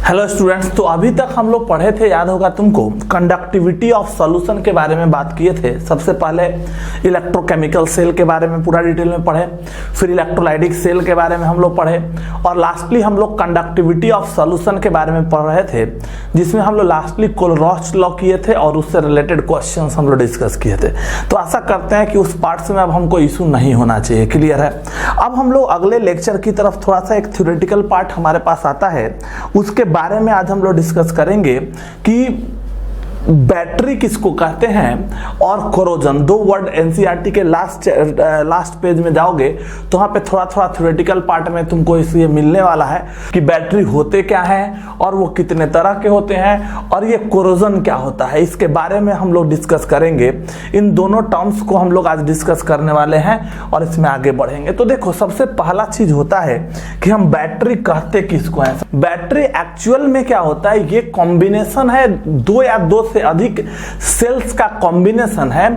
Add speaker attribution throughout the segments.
Speaker 1: Hello students, तो अभी तक हम लोग पढ़े थे, याद होगा तुमको, कंडक्टिविटी ऑफ सॉल्यूशन के बारे में बात किए थे। सबसे पहले इलेक्ट्रोकेमिकल सेल के बारे में पूरा डिटेल में पढ़े, फिर इलेक्ट्रोलाइटिक सेल के बारे में हम लोग पढ़े, और लास्टली हम लोग कंडक्टिविटी ऑफ सॉल्यूशन के बारे में पढ़ रहे थे, जिसमें हम लोग लास्टली कोलरॉच लॉ किए थे और उससे रिलेटेड क्वेश्चन हम लोग डिस्कस किए थे। तो आशा करते हैं कि उस पार्ट में अब हमको इशू नहीं होना चाहिए। क्लियर है? अब हम लोग अगले लेक्चर की तरफ थोड़ा सा एक थ्योरेटिकल पार्ट हमारे पास आता है, उसके बारे में आज हम लोग डिस्कस करेंगे कि बैटरी किसको कहते हैं और कोरोजन। दो वर्ड एनसीईआरटी के लास्ट पेज में जाओगे तो वहां पे थोड़ा थोड़ा थ्योरेटिकल पार्ट में तुमको इसलिए मिलने वाला है कि बैटरी होते क्या हैं और वो कितने तरह के होते हैं और ये कोरोजन क्या होता है, इसके बारे में हम लोग डिस्कस करेंगे। इन दोनों टर्म्स को हम लोग आज डिस्कस करने वाले हैं और इसमें आगे बढ़ेंगे। तो देखो, सबसे पहला चीज होता है कि हम बैटरी कहते किसको हैं। बैटरी एक्चुअल में क्या होता है, ये कॉम्बिनेशन है दो या दो से अधिक सेल्स का कॉम्बिनेशन है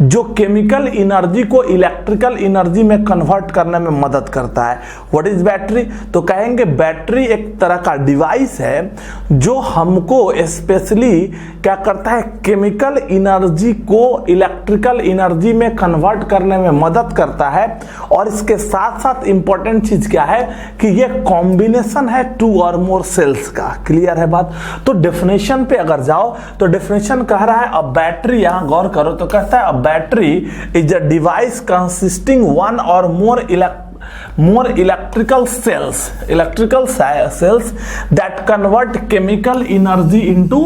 Speaker 1: जो केमिकल एनर्जी को इलेक्ट्रिकल एनर्जी में कन्वर्ट करने में मदद करता है। What is battery? तो कहेंगे बैटरी एक तरह का डिवाइस है जो हमको स्पेशली क्या करता है, केमिकल एनर्जी को इलेक्ट्रिकल एनर्जी में कन्वर्ट करने में मदद करता है। और इसके साथ साथ इंपॉर्टेंट चीज क्या है कि ये कॉम्बिनेशन है टू और मोर सेल्स का। क्लियर है बात? तो डेफिनेशन पे अगर जाओ तो डेफिनेशन कह रहा है अ बैटरी, यहां गौर करो तो कहता है a battery is a device consisting one or more electrical cells that convert chemical energy into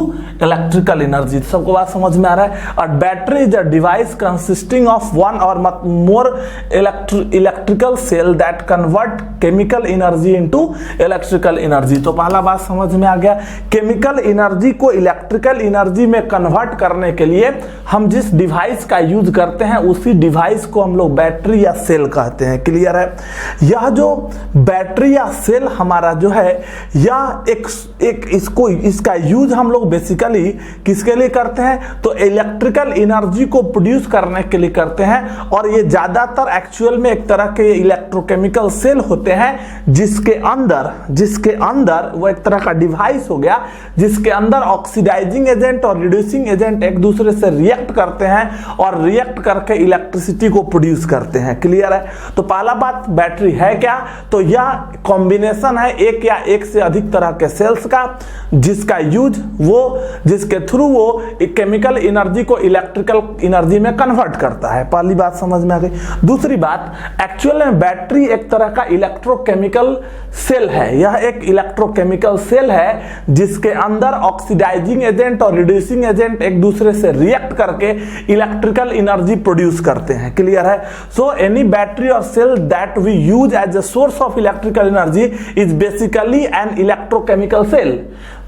Speaker 1: electrical energy। सबको बात समझ में आ रहा है? और battery is a device consisting of one or more electrical cell that convert chemical energy into electrical energy. तो पहला बात समझ में आ गया, केमिकल एनर्जी को इलेक्ट्रिकल एनर्जी में कन्वर्ट करने के लिए हम जिस डिवाइस का यूज करते हैं उसी डिवाइस को हम लोग बैटरी या सेल कहते हैं। क्लियर है? यह जो बैटरी या सेल हमारा जो है, यह इसका यूज हम लोग बेसिकली किसके लिए करते हैं, तो इलेक्ट्रिकल एनर्जी को प्रोड्यूस करने के लिए करते हैं। और ये ज्यादातर एक्चुअल में एक तरह के इलेक्ट्रोकेमिकल सेल होते हैं जिसके अंदर वो एक तरह का डिवाइस हो गया जिसके अंदर ऑक्सीडाइजिंग एजेंट और रिड्यूसिंग एजेंट एक दूसरे से रिएक्ट करते हैं और रिएक्ट करके इलेक्ट्रिसिटी को प्रोड्यूस करते हैं। क्लियर है? तो पहला बात, बैटरी है क्या, तो यह कॉम्बिनेशन है एक या एक से अधिक तरह के सेल्स का जिसका यूज जिसके थ्रू वो केमिकल एनर्जी को इलेक्ट्रिकल एनर्जी में कन्वर्ट करता है। पहली बात समझ में आ गई। दूसरी बात, एक्चुअल में बैटरी एक तरह का इलेक्ट्रोकेमिकल सेल है। यह एक इलेक्ट्रोकेमिकल सेल है जिसके अंदर ऑक्सीडाइजिंग एजेंट और रिड्यूसिंग एजेंट एक दूसरे से रिएक्ट करके इलेक्ट्रिकल एनर्जी प्रोड्यूस करते हैं। क्लियर है? सो एनी बैटरी और cell that we use as a source of electrical energy is basically an electrochemical cell।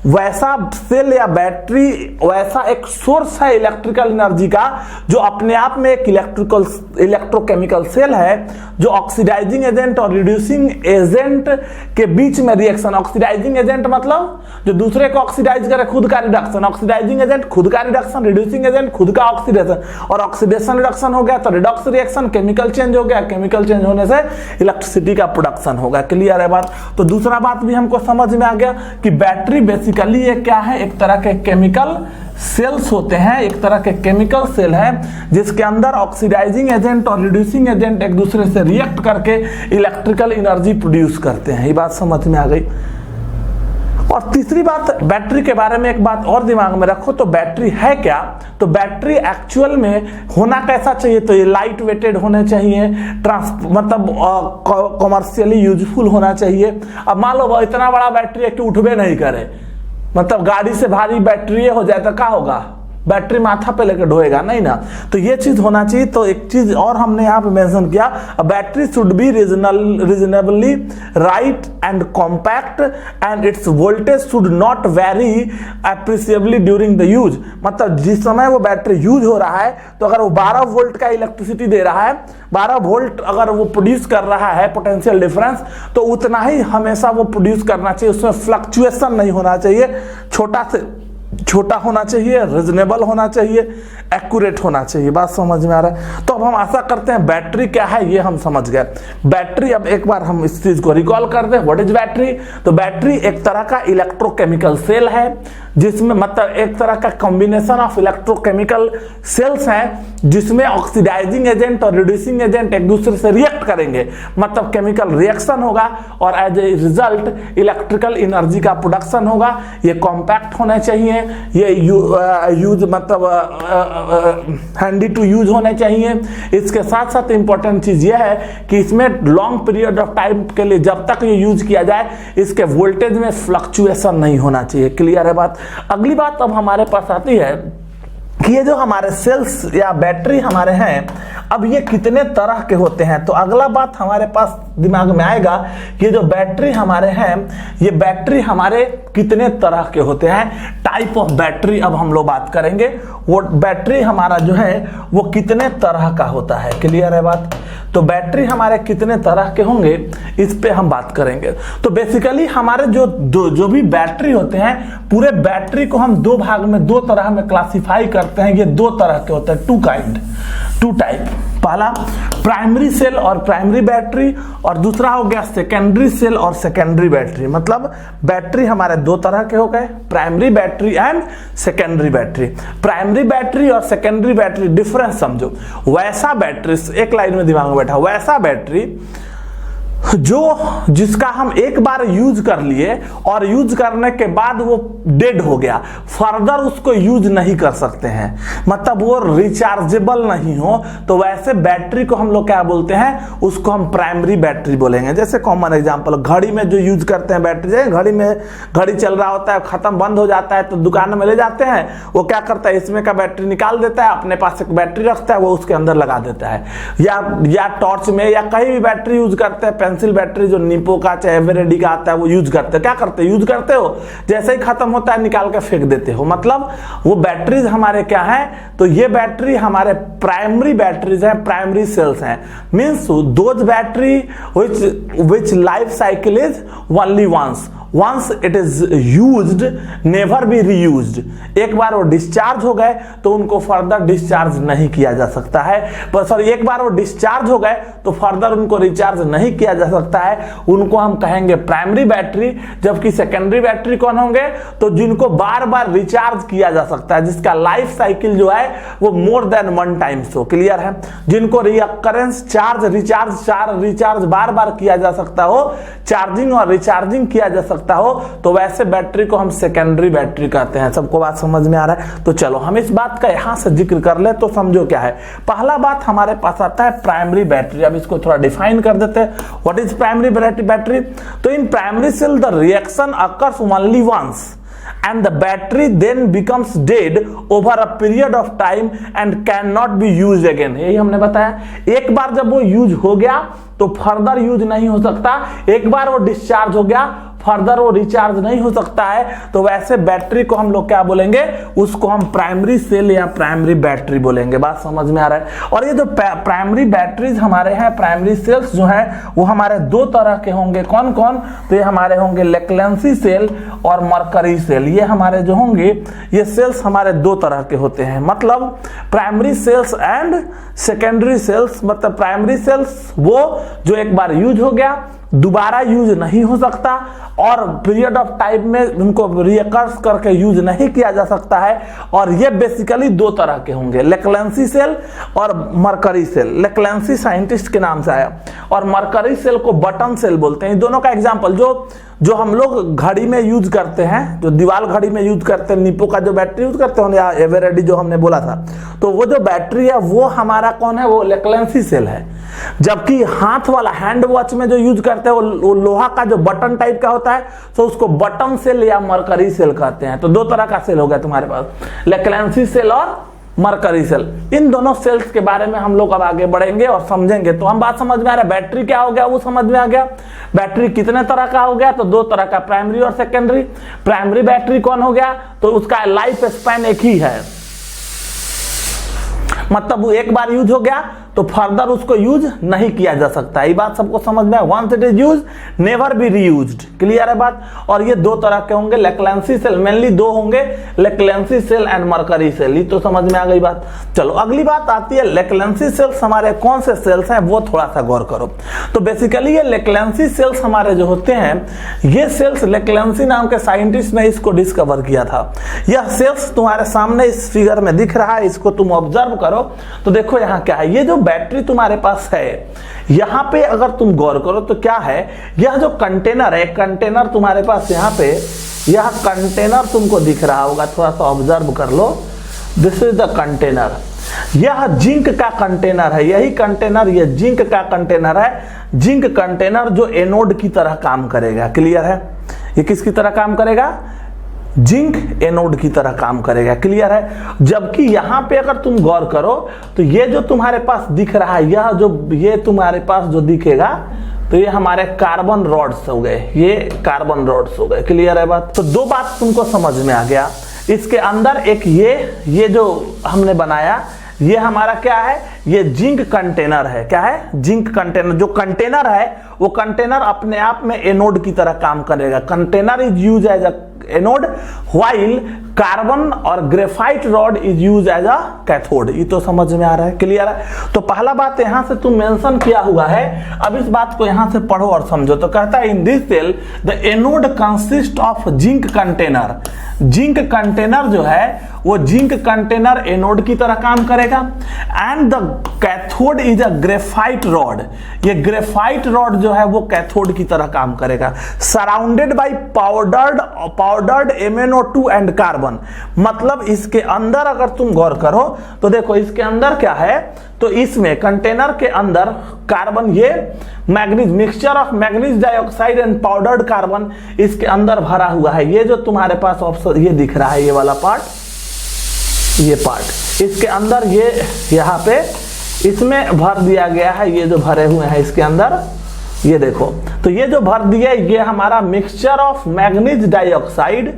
Speaker 1: वैसा सेल या बैटरी वैसा एक सोर्स है इलेक्ट्रिकल एनर्जी का जो अपने आप में एक इलेक्ट्रोकेमिकल सेल है जो ऑक्सीडाइजिंग एजेंट और रिड्यूसिंग एजेंट के बीच में रिएक्शन। ऑक्सीडाइजिंग एजेंट मतलब जो दूसरे को ऑक्सीडाइज करे, खुद का रिडक्शन। ऑक्सीडाइजिंग एजेंट खुद का रिडक्शन, रिड्यूसिंग एजेंट खुद का ऑक्सीडेशन। और ऑक्सीडेशन रिडक्शन हो गया तो रिडॉक्स रिएक्शन, केमिकल चेंज हो गया, केमिकल चेंज होने से इलेक्ट्रिसिटी का प्रोडक्शन होगा। क्लियर है बात? तो दूसरा बात भी हमको समझ में आ गया कि बैटरी बेसिकली ये क्या है, एक तरह के केमिकल सेल्स होते हैं, एक तरह के केमिकल सेल है जिसके अंदर ऑक्सीडाइजिंग एजेंट और रिड्यूसिंग एजेंट एक दूसरे से रिएक्ट करके इलेक्ट्रिकल एनर्जी प्रोड्यूस करते हैं। ये बात समझ में आ गई। और तीसरी बात, बैटरी के बारे में एक बात और दिमाग में रखो, तो बैटरी है क्या, तो बैटरी एक्चुअल में होना कैसा चाहिए, तो ये लाइट वेटेड होने चाहिए, मतलब कॉमर्शियली यूजफुल होना चाहिए। अब मान लो इतना बड़ा बैटरी है कि उठबे नहीं करे, मतलब गाड़ी से भारी बैटरी हो जाए तो क्या होगा, बैटरी माथा पे लेकर ढोएगा नहीं ना। तो ये चीज होना चाहिए। तो एक चीज और हमने यहाँ पे मेंशन किया, battery should be reasonably right and compact and its voltage should not vary appreciably during the use. मतलब जिस समय वो बैटरी यूज हो रहा है तो अगर वो 12 वोल्ट का इलेक्ट्रिसिटी दे रहा है, 12 वोल्ट अगर वो प्रोड्यूस कर रहा है पोटेंशियल डिफरेंस, तो उतना ही हमेशा वो प्रोड्यूस करना चाहिए, उसमें फ्लक्चुएशन नहीं होना चाहिए। छोटा से छोटा होना चाहिए, रीजनेबल होना चाहिए, एक्यूरेट होना चाहिए। बात समझ में आ रहा है? तो अब हम आशा करते हैं बैटरी क्या है ये हम समझ गए। बैटरी, अब एक बार हम इस चीज को रिकॉल कर दें, व्हाट इज बैटरी? तो बैटरी एक तरह का इलेक्ट्रोकेमिकल सेल है, जिसमें मतलब एक तरह का कॉम्बिनेशन ऑफ इलेक्ट्रोकेमिकल सेल्स हैं, जिसमें ऑक्सीडाइजिंग एजेंट और रिड्यूसिंग एजेंट एक दूसरे से रिएक्ट करेंगे, मतलब केमिकल रिएक्शन होगा और as a result electrical energy का प्रोडक्शन होगा। ये कॉम्पैक्ट होने चाहिए, ये यूज मतलब हैंडी टू यूज होने चाहिए। इसके साथ साथ इंपॉर्टेंट चीज ये है कि इसमें लॉन्ग पीरियड ऑफ टाइम के लिए जब तक ये यूज किया जाए इसके वोल्टेज में फ्लक्चुएशन नहीं होना चाहिए। क्लियर है बात? अगली बात अब हमारे पास आती है कि ये जो हमारे सेल्स या बैटरी हमारे हैं, अब ये कितने तरह के होते हैं। तो अगला बात हमारे पास दिमाग में आएगा कि ये जो बैटरी हमारे हैं, ये बैटरी हमारे कितने तरह के होते हैं। टाइप ऑफ बैटरी अब हम लोग बात करेंगे, वो बैटरी हमारा जो है वो कितने तरह का होता है। क्लियर है बात? तो बैटरी हमारे कितने तरह के होंगे इस पे हम बात करेंगे। तो बेसिकली हमारे जो भी बैटरी होते हैं, पूरे बैटरी को हम दो भाग में, दो तरह में क्लासिफाई करते हैं। ये दो तरह के होते हैं, टू टाइप। पहला प्राइमरी सेल और प्राइमरी बैटरी, और दूसरा हो गया सेकेंडरी सेल और सेकेंडरी बैटरी। मतलब बैटरी हमारे दो तरह के हो गए, primary battery and secondary battery. Primary battery और सेकेंडरी बैटरी डिफरेंस समझो। वैसा बैटरी, एक लाइन में दिमाग में बैठा, वैसा बैटरी जिसका हम एक बार यूज कर लिए और यूज करने के बाद वो डेड हो गया, फर्दर उसको यूज नहीं कर सकते हैं, मतलब वो रिचार्जेबल नहीं हो, तो वैसे बैटरी को हम लोग क्या बोलते हैं, उसको हम प्राइमरी बैटरी बोलेंगे। जैसे कॉमन एग्जांपल, घड़ी में जो यूज करते हैं बैटरी, घड़ी में घड़ी चल रहा होता है, खत्म बंद हो जाता है तो दुकान में ले जाते हैं, वो क्या करता है इसमें का बैटरी निकाल देता है, अपने पास एक बैटरी रखता है, वो उसके अंदर लगा देता है। या टॉर्च में या कहीं भी बैटरी यूज करते हैं, पेंसिल बैटरी जो निपो का चाहे एवरेडी का आता है वो यूज करते हैं। क्या करते हैं, यूज करते हो, जैसे ही खत्म होता है निकाल के फेंक देते हो। मतलब वो बैटरीज हमारे क्या है, तो ये बैटरी हमारे प्राइमरी बैटरीज हैं, प्राइमरी सेल्स हैं। Means those battery which life cycle is only once it is used never be reused। एक बार वो डिस्चार्ज हो गए तो उनको फर्दर डिस्चार्ज नहीं किया जा सकता है, पर सॉरी एक बार वो डिस्चार्ज हो गए तो फर्दर उनको रिचार्ज नहीं किया जा सकता है। उनको हम कहेंगे प्राइमरी बैटरी। जबकि सेकेंडरी बैटरी कौन होंगे, तो जिनको बार बार रिचार्ज किया जा सकता है, जिसका लाइफ साइकिल जो है वो मोर देन 1 टाइम्स हो। क्लियर है? जिनको रिकरेंस चार्ज रिचार्ज बार बार किया जा सकता हो, चार्जिंग और रिचार्जिंग किया जा सकता हो, तो वैसे बैटरी को हम सेकेंडरी बैटरी कहते हैं। सबको बात समझ में आ रहा है? तो चलो हम इस बात का यहां से जिक्र कर ले तो समझो क्या है। पहला बात हमारे पास आता है प्राइमरी बैटरी। अब इसको थोड़ा डिफाइन कर देते हैं, व्हाट इज प्राइमरी बैटरी। तो in primary cell the reaction occurs only once and the battery then becomes dead over a period of time and cannot be used again। यही हमने बताया, एक बार जब वो यूज हो गया तो फर्दर यूज नहीं हो सकता, एक बार वो डिस्चार्ज हो गया फर्दर वो रिचार्ज नहीं हो सकता है, तो वैसे बैटरी को हम लोग क्या बोलेंगे, उसको हम प्राइमरी सेल या प्राइमरी बैटरी बोलेंगे। बात समझ में आ रहा है? और ये जो प्राइमरी बैटरीज हमारे हैं, प्राइमरी सेल्स जो हैं वो हमारे दो तरह के होंगे। कौन कौन? तो ये हमारे होंगे लेक्लेंसी सेल और मरकरी सेल। ये हमारे जो होंगे ये सेल्स हमारे दो तरह के होते हैं। मतलब primary cells and secondary cells. मतलब प्राइमरी सेल्स वो जो एक बार यूज हो गया दोबारा यूज नहीं हो सकता और पीरियड ऑफ टाइम में उनको रिकर्स करके यूज नहीं किया जा सकता है। और ये बेसिकली दो तरह के होंगे, लेक्लेंसी सेल और मरकरी सेल। लेक्लेंसी साइंटिस्ट के नाम से आया और मरकरी सेल को बटन सेल बोलते हैं। दोनों का एग्जांपल जो हम लोग घड़ी में यूज करते हैं, जो दीवार घड़ी में यूज करते हैं, निपो का जो बैटरी यूज करते हैं या एवरेडी जो हमने बोला था, तो वो जो बैटरी है वो हमारा कौन है, वो लेक्लेंसी सेल है। जबकि हाथ वाला हैंड वॉच में जो यूज करते हैं वो लोहा का जो बटन टाइप का होता है, तो उसको बटन सेल या मरकरी सेल कहते हैं। तो दो तरह का सेल हो गया तुम्हारे पास, लेक्लेंसी सेल और मरकरी सेल। इन दोनों सेल्स के बारे में हम लोग अब आगे बढ़ेंगे और समझेंगे। तो हम बात समझ में आ रहा है, बैटरी क्या हो गया वो समझ में आ गया। बैटरी कितने तरह का हो गया, तो दो तरह का, प्राइमरी और सेकेंडरी। प्राइमरी बैटरी कौन हो गया, तो उसका लाइफ स्पैन एक ही है, मतलब वो एक बार यूज हो गया तो फर्दर उसको यूज नहीं किया जा सकता। ये बात सबको समझ में है। Once it is use never be reused. Clear है बात। और ये दो तरह के होंगे लेक्लेंसी सेल, मेनली दो होंगे, लेक्लेंसी सेल एंड मरकरी सेल। ये तो समझ में आ गई बात। चलो अगली बात आती है लेक्लेंसी सेल्स हमारे कौन से सेल्स हैं वो थोड़ा सा गौर करो। तो बेसिकली ये लेक्लेंसी सेल्स हमारे जो होते हैं, ये सेल्स लेक्लेंसी नाम के साइंटिस्ट ने इसको डिस्कवर किया था। यह सेल्स तुम्हारे सामने इस फिगर में दिख रहा है, इसको तुम ऑब्जर्व करो तो देखो यहाँ क्या है। ये जो बैटरी तुम्हारे पास है, यहाँ पे अगर तुम गौर करो तो क्या है, यह जो कंटेनर है, कंटेनर तुम्हारे पास यहाँ पे, यह कंटेनर तुमको दिख रहा होगा, थोड़ा सा ऑब्जर्व कर लो। This is the container. यह जिंक का कंटेनर है, यही कंटेनर ये जिंक का कंटेनर है। जिंक कंटेनर जो एनोड की तरह काम करेगा। क्लियर है। ये किसकी तरह काम करेगा? जिंक एनोड की तरह काम करेगा। क्लियर है। जबकि यहां पे अगर तुम गौर करो तो ये जो तुम्हारे पास दिख रहा है, यह जो ये तुम्हारे पास जो दिखेगा, तो ये हमारे कार्बन रॉड्स हो गए, ये कार्बन रॉड्स हो गए। क्लियर है बात। तो दो बात तुमको समझ में आ गया। इसके अंदर एक ये जो हमने बनाया, ये हमारा क्या है, ये जिंक कंटेनर है। क्या है? Zinc container. जो कंटेनर है वो कंटेनर अपने आप में एनोड की तरह काम करेगा। Container is use as a anode while carbon or graphite rod is use as a cathode. ये तो समझ में आ रहा है। क्लियर है। तो पहला बात यहां से तुम मेंशन किया हुआ है। अब इस बात को यहां से पढ़ो और समझो। तो कहता है in this cell the anode consist of zinc container. Zinc container जो है वो जिंक कंटेनर एनोड की तरह काम करेगा। And the cathode is a graphite rod. ये ग्रेफाइट रॉड जो है वो कैथोड की तरह काम करेगा। Surrounded by powdered MnO2 and carbon. मतलब इसके अंदर अगर तुम गौर करो तो देखो इसके अंदर क्या है, तो इसमें कंटेनर के अंदर कार्बन, ये manganese, mixture of manganese dioxide and powdered carbon इसके अंदर भरा हुआ है। ये जो तुम्हारे पास ऑप्शन ये दिख रहा है, ये वाला पार्ट, ये पार्ट इसके अंदर, ये यहाँ पे इसमें भर दिया गया है। ये जो भरे हुए हैं इसके अंदर, ये देखो, तो ये जो भर दिया ये हमारा mixture of manganese dioxide,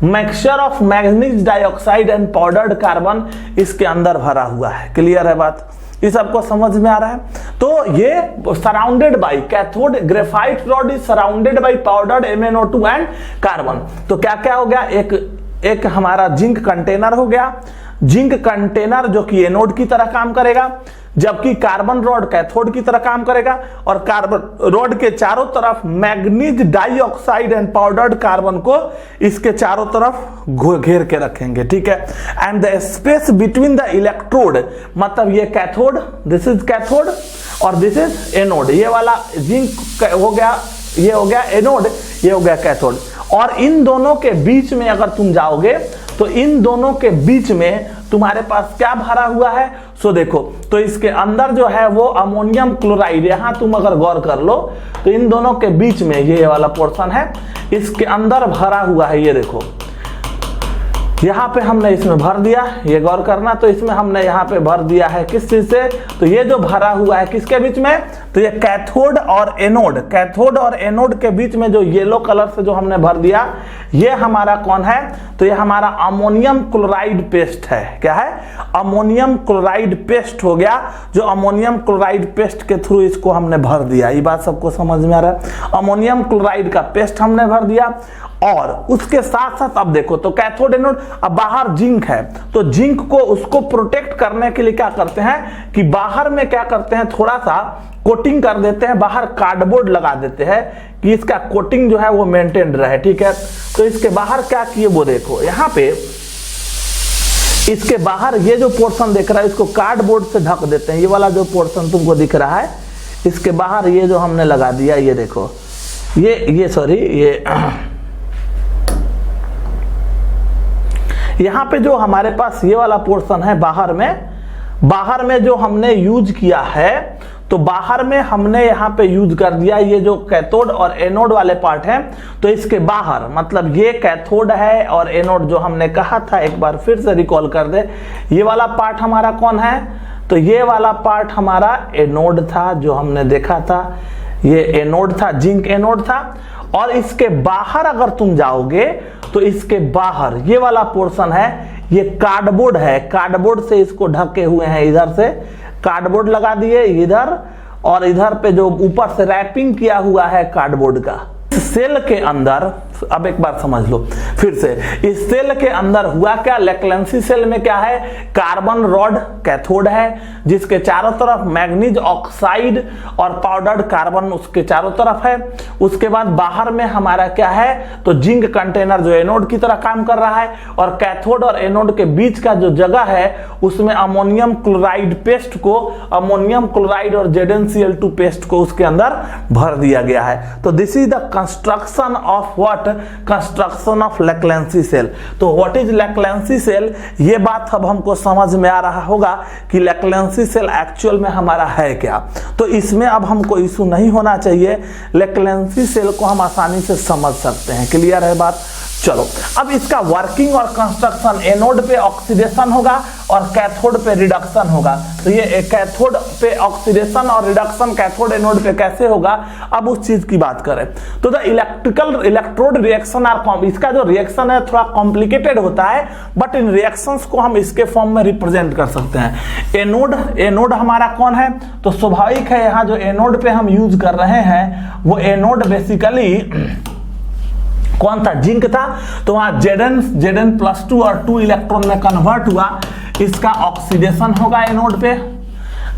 Speaker 1: mixture of manganese dioxide and powdered carbon इसके अंदर भरा हुआ है। क्लियर है बात। इस सबको समझ में आ रहा है। तो ये surrounded by cathode graphite rod is surrounded by powdered MnO2 and carbon. तो क्या क्या हो गया, एक हमारा जिंक कंटेनर हो गया। जिंक कंटेनर जो कि एनोड की तरह काम करेगा, जबकि कार्बन रॉड कैथोड की तरह काम करेगा। और कार्बन रॉड के चारों तरफ manganese dioxide and powdered carbon को इसके चारों तरफ घेर के रखेंगे। ठीक है। And the space between the electrode, मतलब ये कैथोड, दिस इज कैथोड और दिस इज एनोड। ये वाला जिंक हो गया, ये हो गया एनोड, ये हो गया कैथोड। और इन दोनों के बीच में अगर तुम जाओगे तो इन दोनों के बीच में तुम्हारे पास क्या भरा हुआ है, सो देखो, तो इसके अंदर जो है वो अमोनियम क्लोराइड, यहां तुम अगर गौर कर लो तो इन दोनों के बीच में ये वाला पोर्शन है, इसके अंदर भरा हुआ है। ये देखो यहाँ पे हमने इसमें भर दिया, ये गौर करना। तो इसमें हमने यहाँ पे भर दिया है किस चीज से, तो ये जो भरा हुआ है किसके बीच में, तो ये कैथोड और एनोड, कैथोड और एनोड के बीच में जो येलो कलर से जो हमने भर दिया, ये हमारा कौन है, तो ये हमारा अमोनियम क्लोराइड पेस्ट है। क्या है? अमोनियम क्लोराइड पेस्ट हो गया, जो अमोनियम क्लोराइड पेस्ट के थ्रू इसको हमने भर दिया। ये बात सबको समझ में आ रहा है। अमोनियम क्लोराइड का पेस्ट हमने भर दिया। और उसके साथ साथ अब देखो, तो कैथोड एनोड, अब बाहर जिंक है, तो जिंक को उसको प्रोटेक्ट करने के लिए क्या करते हैं कि बाहर में क्या करते हैं, थोड़ा सा कोटिंग कर देते हैं, बाहर कार्डबोर्ड लगा देते हैं कि इसका कोटिंग जो है वो मेंटेन रहे। ठीक है। तो इसके बाहर क्या किए वो देखो, यहाँ पे इसके बाहर ये जो पोर्शन दिख रहा है इसको कार्डबोर्ड से ढक देते हैं। ये वाला जो पोर्शन तुमको दिख रहा है इसके बाहर ये जो हमने लगा दिया, ये देखो, ये सॉरी, ये यहाँ पे जो हमारे पास ये वाला पोर्शन है बाहर में जो हमने यूज किया है, तो बाहर में हमने यहाँ पे यूज कर दिया ये जो कैथोड और एनोड वाले पार्ट है। तो इसके बाहर, मतलब ये कैथोड है और एनोड जो हमने कहा था, एक बार फिर से रिकॉल कर दे, ये वाला पार्ट हमारा कौन है, तो ये वाला पार्ट हमारा एनोड था, जो हमने देखा था ये एनोड था, जिंक एनोड था। और इसके बाहर अगर तुम जाओगे तो इसके बाहर ये वाला पोर्शन है, ये कार्डबोर्ड है, कार्डबोर्ड से इसको ढके हुए हैं, इधर से कार्डबोर्ड लगा दिए इधर, और इधर पे जो ऊपर से रैपिंग किया हुआ है कार्डबोर्ड का। सेल के अंदर, अब एक बार समझ लो फिर से, इस सेल के अंदर हुआ क्या, लैक्लेंसी सेल में क्या है, कार्बन रॉड कैथोड है जिसके चारों तरफ मैग्नीज ऑक्साइड और पाउडर्ड कार्बन उसके चारों तरफ है। उसके बाद बाहर में हमारा क्या है, तो जिंक कंटेनर जो एनोड की तरह काम कर रहा है, और कैथोड और एनोड के बीच का जो जगह है उसमें अमोनियम क्लोराइड पेस्ट को, अमोनियम क्लोराइड और ZnCl2 पेस्ट को उसके अंदर भर दिया गया है। तो this is the construction of what, construction of Leclanche cell. तो व्हाट इज लैक्लेंसी सेल, ये बात अब हमको समझ में आ रहा होगा कि लैक्लेंसी सेल एक्चुअल में हमारा है क्या। तो इसमें अब हमको इशू नहीं होना चाहिए, लैक्लेंसी सेल को हम आसानी से समझ सकते हैं। क्लियर है बात? चलो अब इसका वर्किंग और कंस्ट्रक्शन, एनोड पे ऑक्सीडेशन होगा और कैथोड पे रिडक्शन होगा। तो ये कैथोड पे ऑक्सीडेशन और रिडक्शन कैथोड एनोड पे कैसे होगा, अब उस चीज की बात करें तो द इलेक्ट्रोड रिएक्शन आर, इसका जो रिएक्शन है थोड़ा कॉम्प्लिकेटेड होता है, बट इन रिएक्शंस को हम इसके फॉर्म में रिप्रेजेंट कर सकते हैं। एनोड हमारा कौन है, तो स्वाभाविक है यहाँ जो एनोड पे हम यूज कर रहे हैं वो एनोड बेसिकली कौन था, जिंक था। तो वहां Zn+2 और 2 इलेक्ट्रॉन में कन्वर्ट हुआ, इसका ऑक्सीडेशन होगा एनोड पे।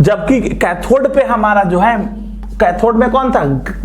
Speaker 1: जबकि कैथोड पे हमारा जो है, कैथोड में कौन था,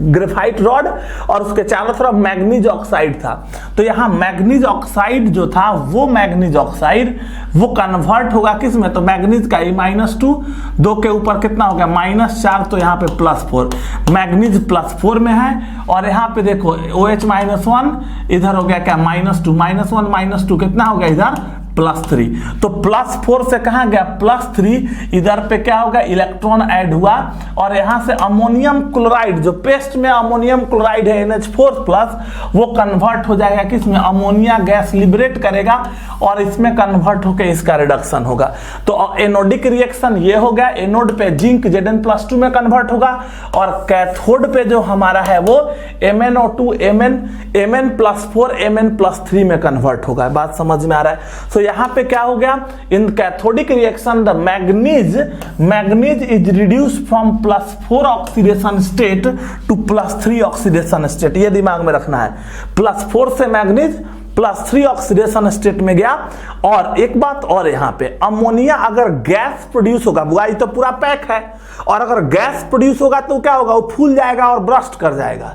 Speaker 1: ग्रेफाइट रॉड और उसके चारों तरफ मैग्नीज ऑक्साइड था। तो यहाँ मैग्नीज ऑक्साइड जो था वो मैग्नीज ऑक्साइड वो कन्वर्ट होगा किस में, तो मैग्नीज का -2, 2 के ऊपर कितना हो गया -4, तो यहाँ पे +4, मैग्नीज +4 में है। और यहाँ पे देखो OH-1 इधर हो गया क्या -2, -1 -2 कितना हो गया इधर +3। तो +4 से कहां गया +3, इधर पे क्या होगा इलेक्ट्रॉन ऐड हुआ, और यहां से अमोनियम क्लोराइड जो पेस्ट में अमोनियम क्लोराइड है NH4+, वो कन्वर्ट हो जाएगा किसमें, अमोनिया गैस लिबरेट करेगा और इसमें कन्वर्ट होकर इसका रिडक्शन होगा। तो एनोडिक रिएक्शन ये हो गया, एनोड पे जिंक Zn+2 में कन्वर्ट होगा, और कैथोड पे जो हमारा है वो MnO2 Mn+4 Mn+3 में कन्वर्ट होगा। बात समझ में आ रहा है? तो यहाँ पे क्या हो गया, in cathodic reaction the manganese is reduce from +4 oxidation state to +3 oxidation state. ये दिमाग में रखना है, +4 से मैग्नीज +3 ऑक्सीडेशन स्टेट में गया। और एक बात और, यहाँ पे अमोनिया अगर गैस प्रोड्यूस होगा, बुआई तो पूरा पैक है, और अगर गैस प्रोड्यूस होगा तो क्या होगा, वो फूल जाएगा और ब्रस्ट कर जाएगा।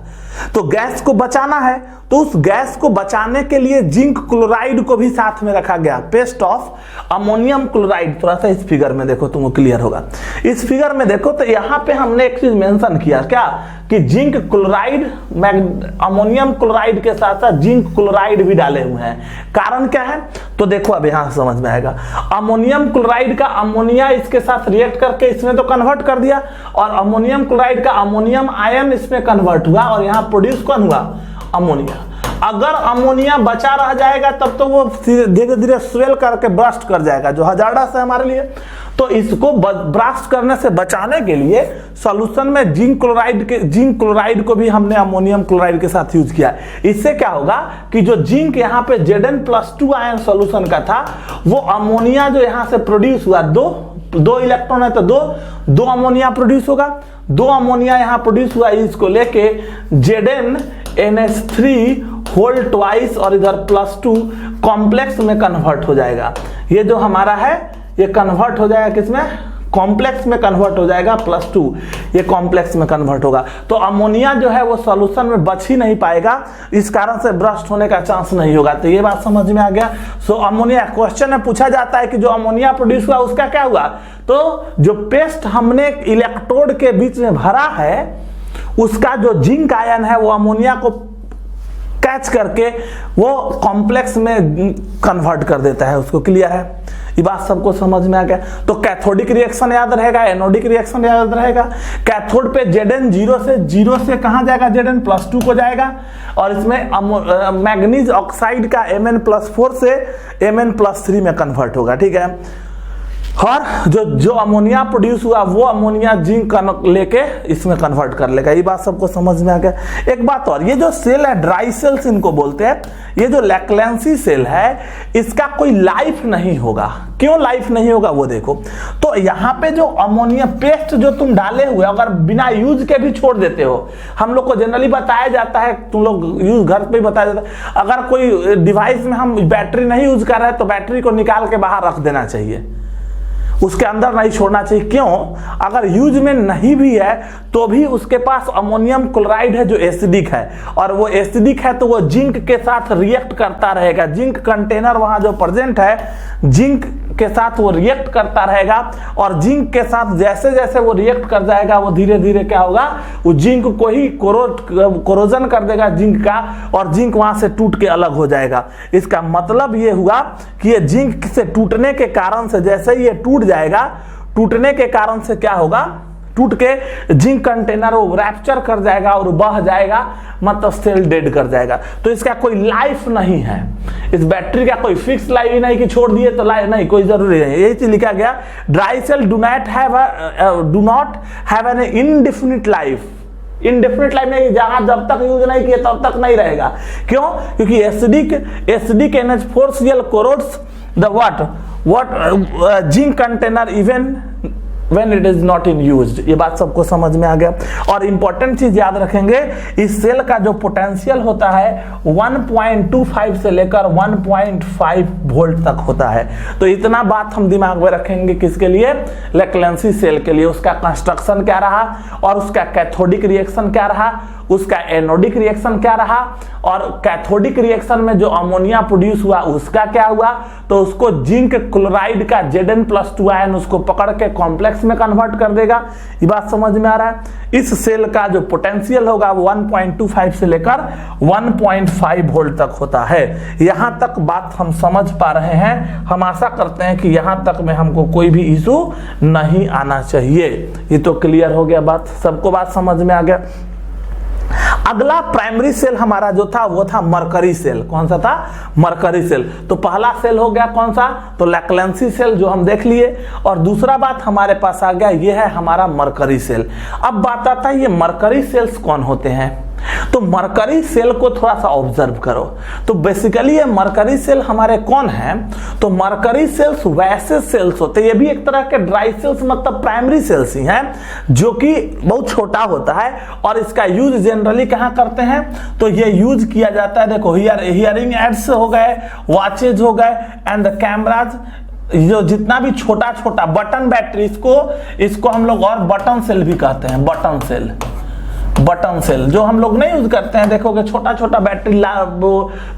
Speaker 1: तो गैस को बचाना है, तो उस गैस को बचाने के लिए जिंक क्लोराइड को भी साथ में रखा गया, पेस्ट ऑफ अमोनियम क्लोराइड। थोड़ा सा इस फिगर में देखो, तुमको क्लियर होगा। इस फिगर में देखो तो यहाँ पे हमने एक चीज मेंशन किया, क्या कि जिंक क्लोराइड, अमोनियम क्लोराइड के साथ साथ जिंक क्लोराइड भी डाले हुए हैं। कारण क्या है, तो देखो अब यहाँ समझ में आएगा। अमोनियम क्लोराइड का अमोनिया इसके साथ रिएक्ट करके इसमें तो कन्वर्ट कर दिया, और अमोनियम क्लोराइड का अमोनियम आयन इसमें कन्वर्ट हुआ, और यहाँ प्रोड्यूस कौन हुआ, अमोनिया। अगर अमोनिया बचा रह जाएगा तब तो वो धीरे धीरे स्वेल करके ब्रस्ट कर जाएगा, जो हजार्डस है हमारे लिए। तो इसको ब्रस्ट करने से बचाने के लिए सॉल्यूशन में जिंक क्लोराइड को भी हमने अमोनियम क्लोराइड के साथ यूज किया। इससे क्या होगा कि जो जिंक यहाँ पे Zn+2 आयन सॉल्यूशन का था, वो अमोनिया जो यहाँ से प्रोड्यूस हुआ, दो इलेक्ट्रॉन है तो दो अमोनिया प्रोड्यूस होगा, 2 अमोनिया यहाँ प्रोड्यूस हुआ, इसको लेके ZnNH3 होल ट्वाइस और इधर +2 कॉम्प्लेक्स में कन्वर्ट हो जाएगा। ये जो हमारा है ये कन्वर्ट हो जाएगा किसमें, कॉम्प्लेक्स में कन्वर्ट हो जाएगा, +2 ये कॉम्प्लेक्स में कन्वर्ट होगा। तो अमोनिया जो है वो सॉल्यूशन में बच ही नहीं पाएगा, इस कारण से ब्रस्ट होने का चांस नहीं होगा। तो ये बात समझ में आ गया। सो अमोनिया क्वेश्चन में पूछा जाता है कि जो अमोनिया प्रोड्यूस हुआ उसका क्या हुआ, तो जो पेस्ट हमने इलेक्ट्रोड के बीच में भरा है उसका जो जिंक आयन है वो अमोनिया को कैच करके वो कॉम्प्लेक्स में कन्वर्ट कर देता है उसको। क्लियर है, ये बात सबको समझ में आ गया। तो कैथोडिक रिएक्शन याद रहेगा, एनोडिक रिएक्शन याद रहेगा। कैथोड पे Zn 0 से कहां जाएगा, Zn+2 को जाएगा, और इसमें मैग्नीज ऑक्साइड का Mn+4 से Mn+3 में कन्वर्ट होगा। ठीक है, और जो अमोनिया प्रोड्यूस हुआ वो अमोनिया जिंक लेके इसमें कन्वर्ट कर लेगा। ये बात सबको समझ में आ गया। एक बात और, ये जो सेल है ड्राई सेल्स इनको बोलते हैं, ये जो लैक्लेंसी सेल है इसका कोई लाइफ नहीं होगा। क्यों लाइफ नहीं होगा वो देखो। तो यहाँ पे जो अमोनिया पेस्ट जो तुम डाले हुए अगर बिना यूज के भी छोड़ देते हो, हम लोग को जनरली बताया जाता है, तुम लोग यूज घर पे बताया जाता है, अगर कोई डिवाइस में हम बैटरी नहीं यूज कर रहे हैं तो बैटरी को निकाल के बाहर रख देना चाहिए, उसके अंदर नहीं छोड़ना चाहिए। क्यों? अगर यूज में नहीं भी है तो भी उसके पास अमोनियम क्लोराइड है जो एसिडिक है, और वो एसिडिक है तो वो जिंक के साथ रिएक्ट करता रहेगा। जिंक कंटेनर वहां जो प्रेजेंट है जिंक के साथ वो रिएक्ट करता रहेगा, और जिंक के साथ जैसे जैसे वो रिएक्ट कर जाएगा वो धीरे धीरे क्या होगा, वो जिंक को ही कोरोजन कर देगा जिंक का, और जिंक वहां से टूट के अलग हो जाएगा। इसका मतलब ये हुआ कि ये जिंक से टूटने के कारण से, जैसे ये टूट जाएगा, टूटने के कारण से क्या होगा, टूट के जिंक कंटेनर वो रैप्चर कर जाएगा और बह जाएगा, मतलब सेल डेड कर जाएगा। तो इसका कोई लाइफ नहीं है, इस बैटरी का कोई फिक्स लाइफ ही नहीं कि छोड़ दिए तो लाइफ नहीं, कोई जरूरी नहीं। यही चीज लिखा गया, dry cell do not have an indefinite life. Indefinite life नहीं, जहां जब तक यूज नहीं किए तब तक नहीं रहेगा। क्यों? क्योंकि acidic NH4Cl corrodes the what zinc container even when it is not in used। ये बात सबको समझ में आ गया। और इंपॉर्टेंट चीज याद रखेंगे, इस सेल का जो पोटेंशियल होता है 1.25 से लेकर 1.5 वोल्ट तक होता है। तो इतना बात हम दिमाग में रखेंगे किसके लिए, लैक्लेंसी सेल के लिए। उसका कंस्ट्रक्शन क्या रहा और उसका कैथोडिक रिएक्शन क्या रहा, उसका एनोडिक रिएक्शन क्या रहा, और कैथोडिक रिएक्शन में जो अमोनिया प्रोड्यूस हुआ उसका क्या हुआ, तो उसको जिंक क्लोराइड का Zn+2 आयन उसको पकड़ के कॉम्प्लेक्स में कन्वर्ट कर देगा। ये बात समझ में आ रहा है। इस सेल का जो पोटेंशियल होगा वो 1.25 से लेकर 1.5 वोल्ट तक होता है। यहां तक बात हम समझ पा रहे हैं। हम आशा करते हैं कि यहां तक में हमको कोई भी इशू नहीं आना चाहिए। ये तो क्लियर हो गया बात, सबको बात समझ में आ गया। अगला प्राइमरी सेल हमारा जो था वो था मरकरी सेल। कौन सा था? Mercury cell. तो पहला सेल हो गया कौन सा, तो लैक्लेंसी सेल जो हम देख लिए, और दूसरा बात हमारे पास आ गया ये है हमारा मरकरी सेल। अब बात आता है ये मरकरी सेल्स कौन होते हैं। तो मरकरी सेल को थोड़ा सा ऑब्जर्व करो। तो बेसिकली ये मरकरी सेल हमारे कौन है, तो मरकरी सेल्स वैसे सेल्स होते हैं, ये भी एक तरह के ड्राई सेल्स मतलब प्राइमरी सेल्स ही हैं, जो कि बहुत छोटा होता है। और इसका यूज जनरली कहाँ करते हैं, तो ये यूज किया जाता है, देखो हियरिंग एड्स हो गए, वॉचेज हो गए, एंड द कैमराज, जो जितना भी छोटा छोटा बटन बैटरी, इसको हम लोग और बटन सेल भी कहते हैं। बटन सेल जो हम लोग नहीं यूज करते हैं, देखोगे छोटा छोटा बैटरी,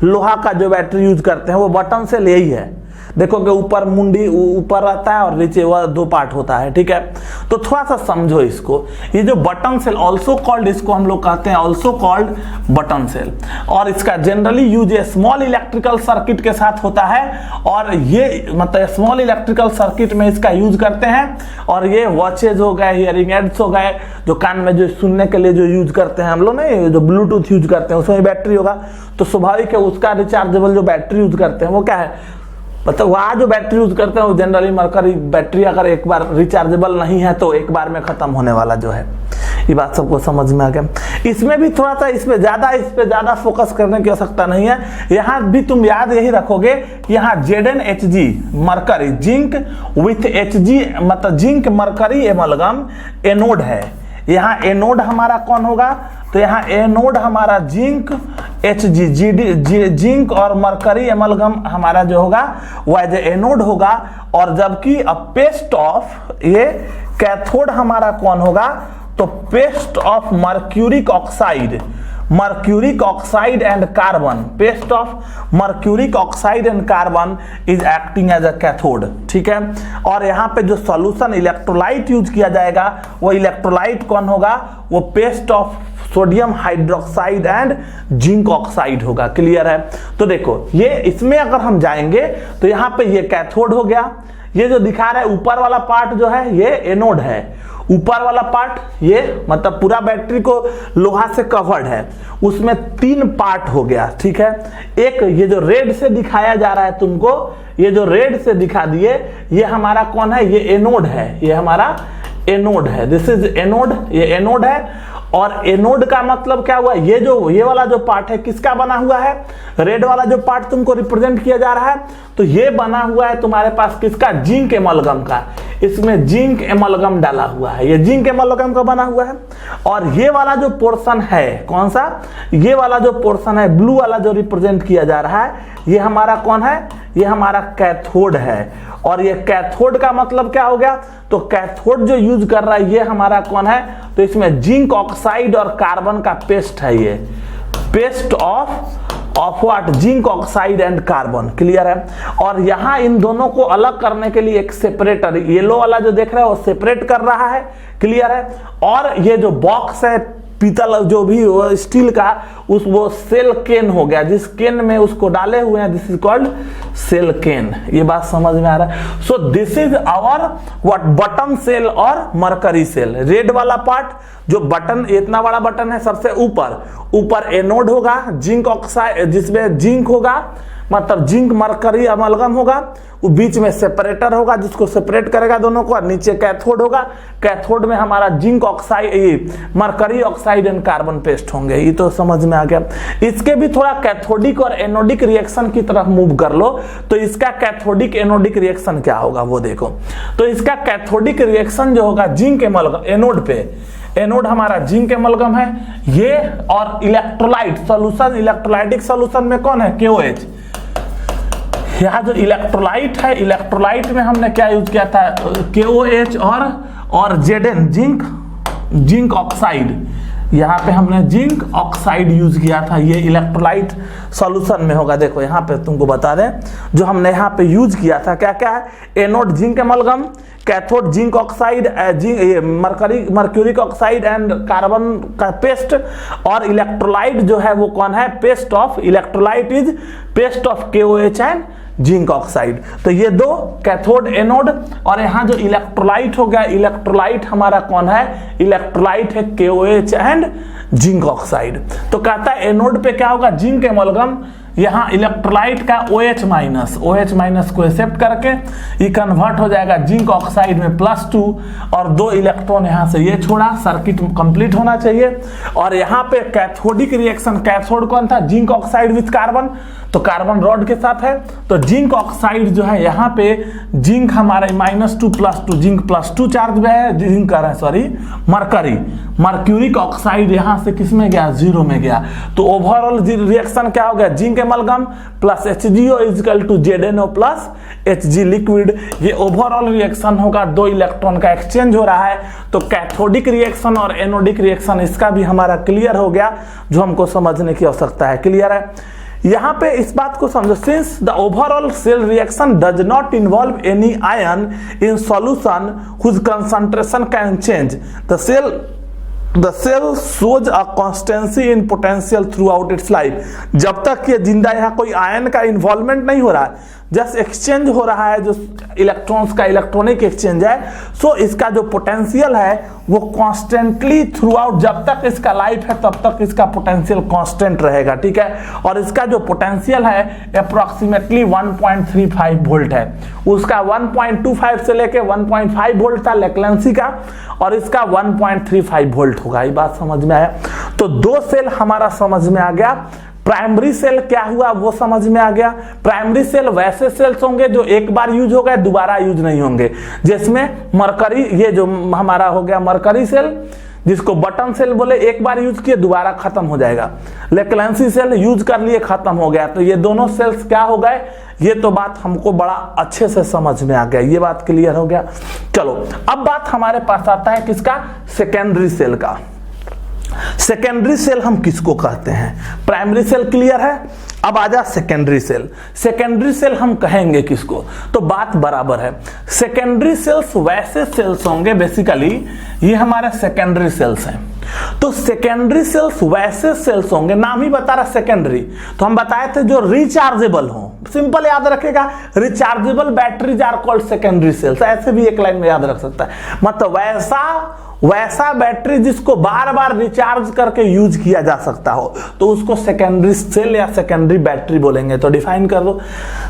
Speaker 1: लोहा का जो बैटरी यूज करते हैं वो बटन सेल यही है। देखोगे ऊपर मुंडी ऊपर रहता है और नीचे वह 2 पार्ट होता है, ठीक है। तो थोड़ा सा समझो इसको, ये जो बटन सेल ऑल्सो कॉल्ड, इसको हम लोग कहते हैं ऑल्सो कॉल्ड बटन सेल, और इसका generally use small electrical circuit के साथ होता है, और ये मतलब स्मॉल इलेक्ट्रिकल सर्किट में इसका यूज करते हैं। और ये वॉचेज हो गए, हियरिंग एड्स हो गए, जो कान में जो सुनने के लिए जो यूज करते हैं हम लोग, नहीं जो ब्लूटूथ यूज करते हैं उसमें बैटरी होगा, तो स्वाभाविक है उसका रिचार्जेबल जो बैटरी यूज करते हैं वो क्या है, मतलब वहाँ जो बैटरी यूज करते हैं वो जनरली मरकरी बैटरी अगर एक बार रिचार्जेबल नहीं है तो एक बार में खत्म होने वाला जो है। ये बात सबको समझ में आ गया। इसमें भी थोड़ा सा इस पे ज्यादा फोकस करने की आवश्यकता नहीं है। यहाँ भी तुम याद यही रखोगे, यहाँ ZnHg mercury, zinc with Hg मतलब जिंक मरकरी एमलगम एनोड है। यहाँ एनोड हमारा कौन होगा, तो यहाँ एनोड हमारा जिंक Hg जिंक और मरकरी एमलगम हमारा जो होगा वो एज एनोड होगा। और जबकि पेस्ट ऑफ ये कैथोड हमारा कौन होगा, तो paste of mercuric oxide and carbon, paste of mercuric oxide and carbon is acting as a cathode, ठीक है। और यहाँ पे जो सॉल्यूशन इलेक्ट्रोलाइट यूज किया जाएगा वो इलेक्ट्रोलाइट कौन होगा, वो paste of sodium hydroxide and zinc oxide होगा। क्लियर है। तो देखो ये इसमें अगर हम जाएंगे तो यहाँ पे ये कैथोड हो गया, ये जो दिखा रहा है ऊपर वाला पार्ट जो है ये एनोड है, ऊपर वाला पार्ट ये मतलब पूरा बैटरी को लोहा से कवर्ड है, उसमें 3 पार्ट हो गया, ठीक है। एक ये जो रेड से दिखाया जा रहा है तुमको, ये जो रेड से दिखा दिए, ये हमारा कौन है, ये एनोड है, ये हमारा एनोड है, दिस इज एनोड, ये एनोड है। और एनोड का मतलब क्या हुआ, ये वाला जो पार्ट है किसका बना हुआ है, रेड वाला जो पार्ट तुमको रिप्रेजेंट किया जा रहा है, तो ये बना हुआ है तुम्हारे पास किसका, जिंक एमलगम का। इसमें जिंक एमलगम डाला हुआ है, ये जिंक एमलगम का बना हुआ है। और ये वाला जो पोर्शन है, कौन सा, ये वाला जो पोर्शन है ब्लू वाला जो रिप्रेजेंट किया जा रहा है, ये हमारा कौन है, ये हमारा कैथोड है। और ये कैथोड का मतलब क्या हो गया, तो कैथोड जो यूज कर रहा है ये हमारा कौन है, तो इसमें जिंक ऑक्साइड और कार्बन का पेस्ट है, ये paste of what, zinc oxide and carbon, clear है। और यहाँ इन दोनों को अलग करने के लिए एक सेपरेटर, येलो वाला जो देख रहे हैं वो सेपरेट कर रहा है, क्लियर है। और ये जो बॉक्स है पीतल जो भी स्टील का, वो सेल केन हो गया, जिस केन में उसको डाले हुए हैं, this is called cell can. ये बात समझ में आ रहा है। So this is our what, button cell और मरकरी सेल। रेड वाला पार्ट जो बटन, इतना बड़ा बटन है, सबसे ऊपर एनोड होगा, जिंक ऑक्साइड जिसमें जिंक होगा, मतलब जिंक मरकरी अमलगम होगा, वो बीच में सेपरेटर होगा जिसको सेपरेट करेगा दोनों को, और नीचे कैथोड होगा, कैथोड में हमारा zinc oxide, mercury oxide and carbon paste होंगे। ये तो समझ में आ गया। इसके भी थोड़ा कैथोडिक और एनोडिक रिएक्शन की तरफ मूव कर लो, तो इसका कैथोडिक एनोडिक रिएक्शन क्या होगा वो देखो। तो इसका कैथोडिक रिएक्शन जो होगा जिंक एमलगम, एनोड पे, एनोड हमारा जिंक एमलगम है ये, और इलेक्ट्रोलाइट सॉल्यूशन, इलेक्ट्रोलाइटिक सॉल्यूशन में कौन है, KOH। यहाँ जो इलेक्ट्रोलाइट है, इलेक्ट्रोलाइट में हमने क्या यूज किया था, KOH और Zn, जिंक ऑक्साइड। यहाँ पे हमने जिंक ऑक्साइड यूज किया था, ये इलेक्ट्रोलाइट सॉल्यूशन में होगा। देखो यहाँ पे तुमको बता दें, जो हमने यहाँ पे यूज किया था क्या क्या है, anode zinc amalgam, cathode zinc oxide, mercuric oxide and carbon का पेस्ट, और इलेक्ट्रोलाइट जो है वो कौन है, paste of, electrolyte is paste of KOH and zinc oxide. तो ये दो कैथोड एनोड, और यहाँ जो इलेक्ट्रोलाइट हो गया, इलेक्ट्रोलाइट हमारा कौन है, इलेक्ट्रोलाइट है KOH एंड जिंक ऑक्साइड। तो कहता है एनोड पे क्या होगा, जिंक एमलगम, यहाँ इलेक्ट्रोलाइट का OH माइनस को एक्सेप्ट करके ये कन्वर्ट हो जाएगा जिंक ऑक्साइड में +2, और 2 इलेक्ट्रॉन यहाँ से ये छोड़ा, सर्किट कंप्लीट होना चाहिए। और यहाँ पे कैथोडिक रिएक्शन, कैथोड कौन था, जिंक ऑक्साइड विथ कार्बन, तो कार्बन रॉड के साथ है, तो जिंक ऑक्साइड जो है यहाँ पे जिंक हमारे -2 +2, जिंक +2 चार्ज में है, जिंक कर रहे हैं सॉरी मरकरी, मर्क्यूरिक ऑक्साइड यहाँ से किस में गया, 0 में गया। तो ओवरऑल रिएक्शन क्या हो गया, zinc amalgam plus HgO is equal to ZnO plus Hg liquid. ये ओवरऑल रिएक्शन होगा, 2 इलेक्ट्रॉन का एक्सचेंज हो रहा है। तो कैथोडिक रिएक्शन और एनोडिक रिएक्शन इसका भी हमारा क्लियर हो गया, जो हमको समझने की आवश्यकता है, क्लियर है। यहाँ पे इस बात को समझो, since the overall cell reaction does not involve any ion in solution whose concentration can change, the cell shows a constancy in potential throughout its life। जब तक ये जिंदा, यहाँ कोई आयन का इन्वॉल्वमेंट नहीं हो रहा है, जस्ट एक्सचेंज हो रहा है, जो इलेक्ट्रॉन्स का इलेक्ट्रॉनिक एक्सचेंज है, सो इसका जो पोटेंशियल है वो कॉन्स्टेंटली थ्रू आउट, जब तक इसका लाइफ है तब तक इसका पोटेंशियल कांस्टेंट रहेगा, ठीक है। और इसका जो पोटेंशियल है अप्रोक्सीमेटली 1.35 वोल्ट है, उसका 1.25 से लेके 1.5 वोल्ट था लेक्लेंसी का, और इसका 1.35 वोल्ट होगा। ये बात समझ में आया। तो 2 सेल हमारा समझ में आ गया। प्राइमरी सेल क्या हुआ वो समझ में आ गया। प्राइमरी सेल वैसे सेल्स होंगे जो एक बार यूज हो गए, दोबारा यूज नहीं होंगे, जिसमें मरकरी, ये जो हमारा हो गया मरकरी सेल, जिसको बटन सेल बोले, एक बार यूज किए दोबारा खत्म हो जाएगा। लेक्लेंसी सेल यूज कर लिए खत्म हो गया। तो ये दोनों सेल्स क्या हो गए, ये तो बात हमको बड़ा अच्छे से समझ में आ गया, ये बात क्लियर हो गया। चलो अब बात हमारे पास आता है किसका, सेकेंडरी सेल का। सेकेंडरी सेल हम किसको कहते हैं, प्राइमरी सेल क्लियर है, अब आजा सेकेंडरी सेल। सेकेंडरी सेल हम कहेंगे किसको, तो बात बराबर है। सेकेंडरी सेल्स वैसे सेल्स होंगे, बेसिकली ये हमारे सेकेंडरी सेल्स हैं, तो सेकेंडरी सेल्स वैसे सेल्स होंगे, नाम ही बता रहा सेकेंडरी, तो हम बताए थे जो रिचार्जेबल हो, सिंपल याद रखेगा, rechargeable batteries are called secondary cells, ऐसे भी एक लाइन में याद रख सकता है। मतलब वैसा बैटरी जिसको बार बार रिचार्ज करके यूज किया जा सकता हो, तो उसको सेकेंडरी सेल या सेकेंडरी बैटरी बोलेंगे। तो डिफाइन कर दो,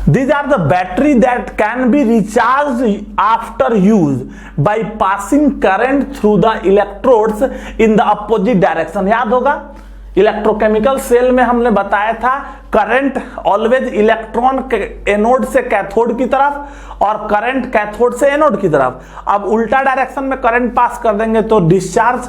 Speaker 1: these are the battery that can be recharge after use by passing current through the electrodes in the opposite direction. याद होगा इलेक्ट्रोकेमिकल सेल में हमने बताया था करंट ऑलवेज इलेक्ट्रॉन एनोड से कैथोड की तरफ और करंट कैथोड से एनोड की तरफ। अब उल्टा डायरेक्शन में करंट पास कर देंगे तो डिस्चार्ज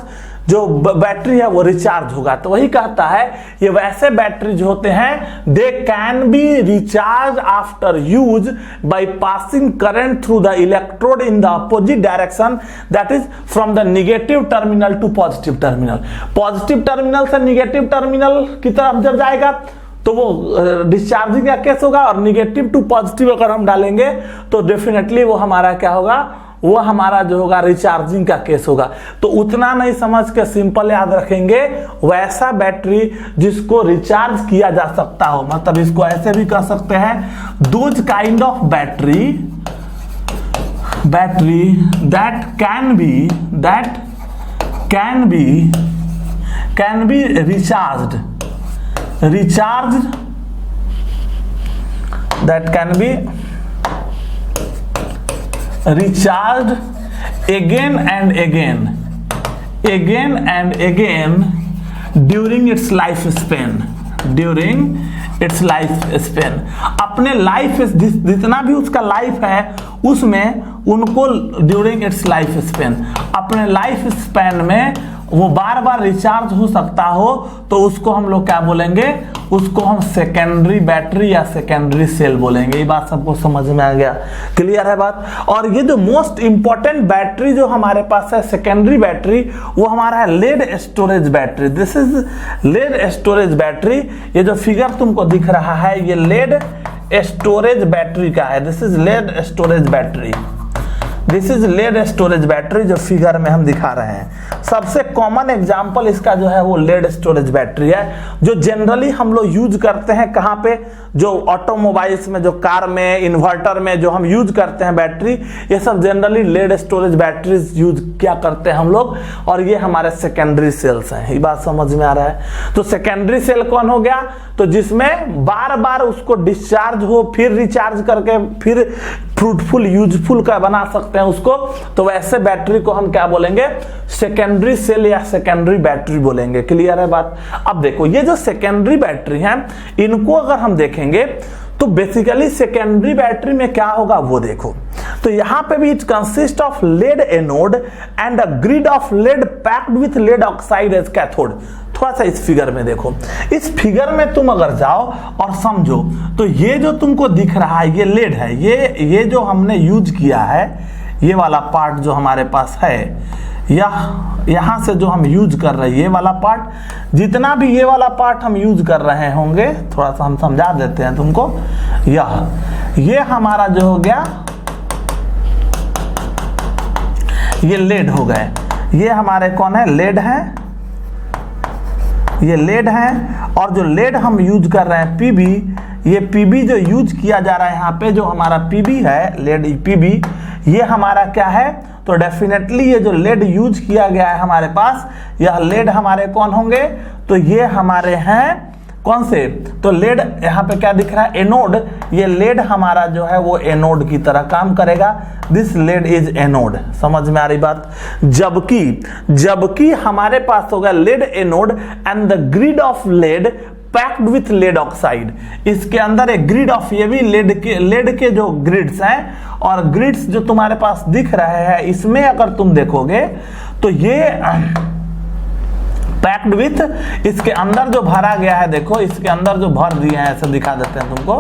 Speaker 1: जो बैटरी है वो रिचार्ज होगा। तो वही कहता है ये वैसे बैटरीज होते हैं, they can be recharge after use by passing current through the electrode in the opposite direction, that is from the negative terminal to positive terminal. Positive terminal से नेगेटिव टर्मिनल की तरफ जब जाएगा तो वो डिस्चार्जिंग का केस होगा, और नेगेटिव टू पॉजिटिव अगर हम डालेंगे तो डेफिनेटली वो हमारा क्या होगा, वो हमारा जो होगा रिचार्जिंग का केस होगा। तो उतना नहीं समझ के सिंपल याद रखेंगे, वैसा बैटरी जिसको रिचार्ज किया जा सकता हो, मतलब इसको ऐसे भी कह सकते हैं, those kind of battery that can B recharged that can be recharged again and again during its lifespan, अपने लाइफ जितना भी उसका लाइफ है उसमें उनको ड्यूरिंग इट्स लाइफ स्पेन, अपने लाइफ स्पेन में वो बार बार रिचार्ज हो सकता हो, तो उसको हम लोग क्या बोलेंगे, उसको हम सेकेंडरी बैटरी या सेकेंडरी सेल बोलेंगे। ये बात सबको समझ में आ गया, क्लियर है बात। और ये जो मोस्ट इंपॉर्टेंट बैटरी जो हमारे पास है सेकेंडरी बैटरी, वो हमारा है lead storage battery. This is lead storage battery. ये जो फिगर तुमको दिख रहा है ये लेड स्टोरेज बैटरी का है। This is lead storage battery, this is lead storage battery जो फिगर में हम दिखा रहे हैं। सबसे कॉमन एग्जांपल इसका जो है वो लेड स्टोरेज बैटरी है, जो जनरली हम लोग यूज करते हैं कहाँ पे, जो ऑटोमोबाइल्स में, जो कार में, इन्वर्टर में जो हम यूज करते हैं बैटरी, ये सब generally lead storage batteries use क्या करते हैं हम लोग, और ये हमारे सेकेंडरी सेल्स हैं। ये बात समझ में आ रहा है। तो सेकेंडरी सेल कौन हो गया, तो जिसमें बार बार उसको डिस्चार्ज हो, फिर रिचार्ज करके फिर फ्रूटफुल यूजफुल का बना सकते हैं उसको, तो वैसे बैटरी को हम क्या बोलेंगे, सेकेंडरी सेल या सेकेंडरी बैटरी बोलेंगे। क्लियर है बात। अब देखो ये जो सेकेंडरी बैटरी है, इनको अगर हम देखेंगे तो बेसिकली सेकेंडरी बैटरी में क्या होगा वो देखो। तो यहां पे भी it consist of lead anode and a grid of lead packed with lead oxide as cathode. थोड़ा सा इस फिगर में देखो, इस फिगर में तुम अगर जाओ और समझो तो ये जो तुमको दिख रहा है ये लेड है, ये जो हमने यूज किया है, ये वाला पार्ट जो हमारे पास है, यहां से जो हम यूज कर रहे हैं ये वाला पार्ट, जितना भी ये वाला पार्ट हम यूज कर रहे होंगे, थोड़ा सा हम समझा देते हैं तुमको। ये हमारा जो हो गया ये लेड हो गए, ये हमारे कौन है, लेड है, ये लेड है। और जो लेड हम यूज कर रहे हैं पीबी, ये पीबी जो यूज किया जा रहा है यहाँ पे, जो हमारा पीबी है लेड पीबी, ये हमारा क्या है, तो डेफिनेटली ये जो लेड यूज किया गया है हमारे पास, यह लेड हमारे कौन होंगे, तो ये हमारे हैं कौन से, तो लेड यहाँ पे क्या दिख रहा है, एनोड। ये लेड हमारा जो है वो एनोड की तरह काम करेगा। This lead is anode. समझ में आ रही बात। जबकि हमारे पास होगा lead anode and the grid of lead packed with lead oxide. इसके अंदर एक ग्रिड ऑफ, ये भी लेड के जो ग्रिड्स हैं, और ग्रिड्स जो तुम्हारे पास दिख रहे हैं इसमें अगर तुम देखोगे तो ये पैक्ड विथ, इसके अंदर जो भरा गया है, देखो इसके अंदर जो भर दिए हैं, ऐसे दिखा देते हैं तुमको,